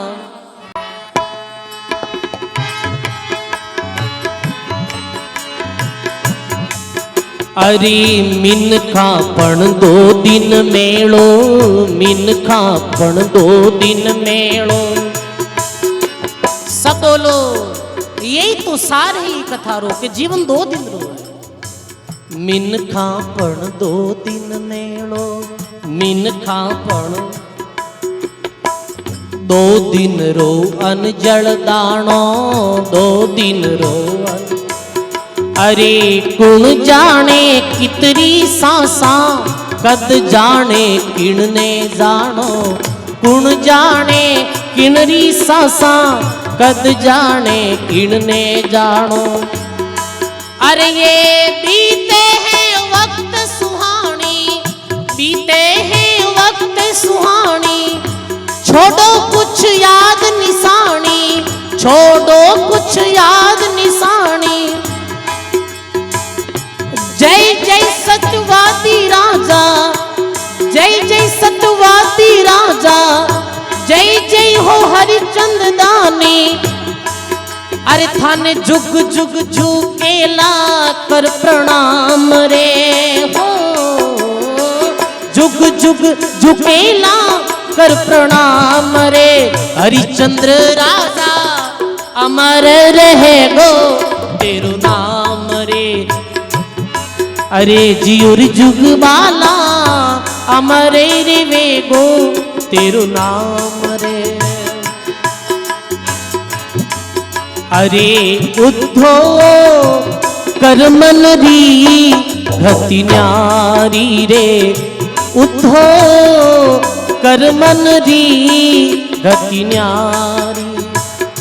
अरे मिनखा पण 2 दिन मेलो, मिनखा पण 2 दिन मेलो। सब बोलो यही तो सार ही कथा रो के जीवन 2 दिन रो है। मिनखा पण 2 दिन मेलो, मिनखा पण 2 दिन रो अन जल दाणो, 2 दिन रो अन। अरे कुण जाने कितरी सांसा, कद जाने किणने जानो, कुण जाने किणरी सांसा, कद जाने किणने जानो। अरे ये बीते हैं वक्त सुहानी, बीते हैं वक्त सुहानी, छोड़ो कुछ याद निशानी, छोड़ो कुछ याद निशानी। जय जय सत्यवादी राजा, जय जय सत्यवादी राजा जय जय हो हरिचंद दानी। अरे थाने जुग जुग झुकेला कर प्रणाम रे हो, जुग जुग झुकेला कर प्रणाम रे। हरिचंद्र राजा अमर रहे गो तेरो नाम रे। अरे जियुर जुग बाला अमर रे वेगो तेरो नाम रे। अरे उद्धो करमन री घति न्यारी रे, उद्धो करमन री गति न्यारी।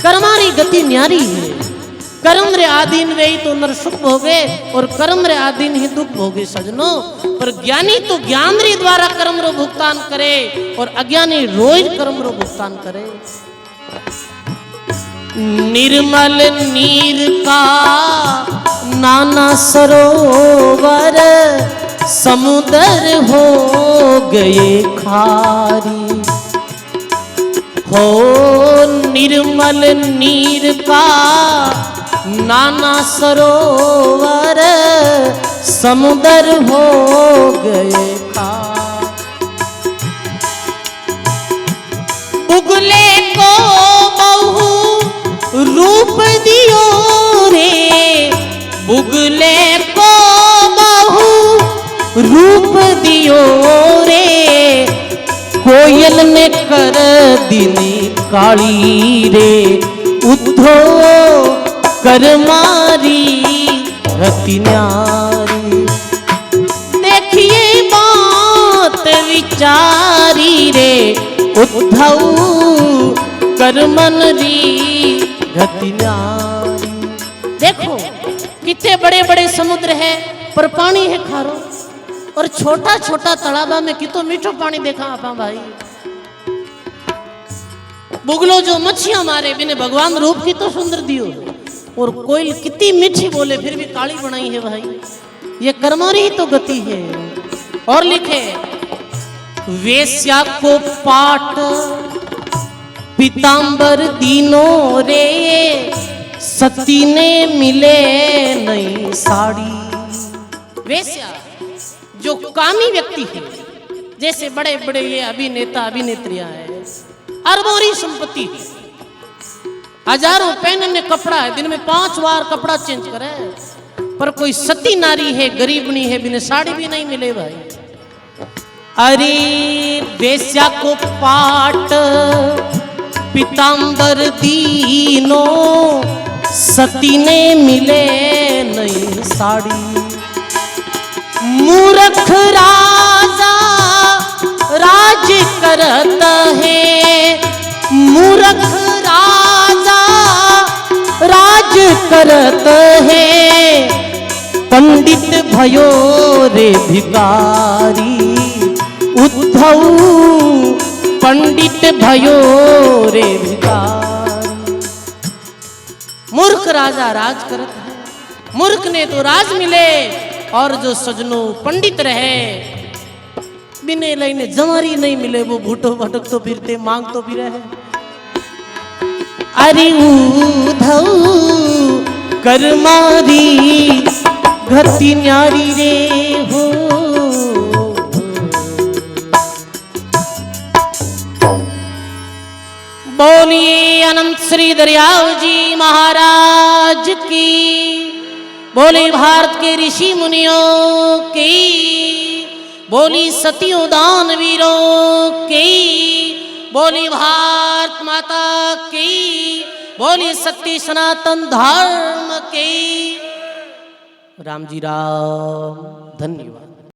कर्मारी गति न्यारी है। कर्म रे आधीन वे तो नर सुख भोगे और कर्म रे आधीन ही दुख भोगे सजनो। पर ज्ञानी तो ज्ञान रे द्वारा कर्म रो भुगतान करे और अज्ञानी रोज कर्म रो भुगतान करे। निर्मल नीर का नाना सरोवर समुदर हो गए खारी हो। निर्मल नीर का नाना सरोवर समुदर हो गए खारी। उगले को बहु रूप दियो रे, उगले को बहु रूप दियो रे। कोयल ने कर दिनी काली रे, उद्धो कर मारी गति न्यारी। देखिए बात विचारी रे, उद्धव कर मन री गति न्यारी। देखो कितने बड़े बड़े समुद्र है पर पानी है खारो, और छोटा छोटा तालाबा में कितो मीठो पानी देखा आपा भाई। बुगलो जो मच्छियां मारे बिने भगवान रूप की तो सुंदर दियो, और कोयल कितनी मीठी बोले फिर भी काली बनाई है भाई। ये कर्मारी ही तो गति है। और लिखे वेश्या को पाट पीतांबर दीनो रे, सती ने मिले नई साड़ी। वेश्या जो कामी व्यक्ति है, जैसे बड़े बड़े ये अभिनेता अभिनेत्रियां हैं, अरबों संपत्ति है, हजारों पहनने कपड़ा है, दिन में 5 बार कपड़ा चेंज करे, पर कोई सती नारी है गरीबनी है बिना साड़ी भी नहीं मिले भाई। अरे वेश्या को पाट पीतांबर दीनो, सती ने मिले नई साड़ी। मूर्ख राजा राज करत है, मूर्ख राजा राज करत है। पंडित भयो रे भिकारी, उद्धव पंडित भयो रे भिकारी। मूर्ख राजा राज करत है, मूर्ख ने तो राज मिले, और जो सजनो पंडित रहे बिने लाइने जमारी नहीं मिले, वो भूटो भटक तो फिरते मांग तो फिर है। अरे उद्धव कर मारी घति न्यारी रे हो। बोलिए अनंत श्री दरियाव जी महाराज की, बोली भारत के ऋषि मुनियों की, बोली सतियों दानवीरों की, बोली भारत माता की, बोली सत्य सनातन धर्म की। राम जी राम। धन्यवाद।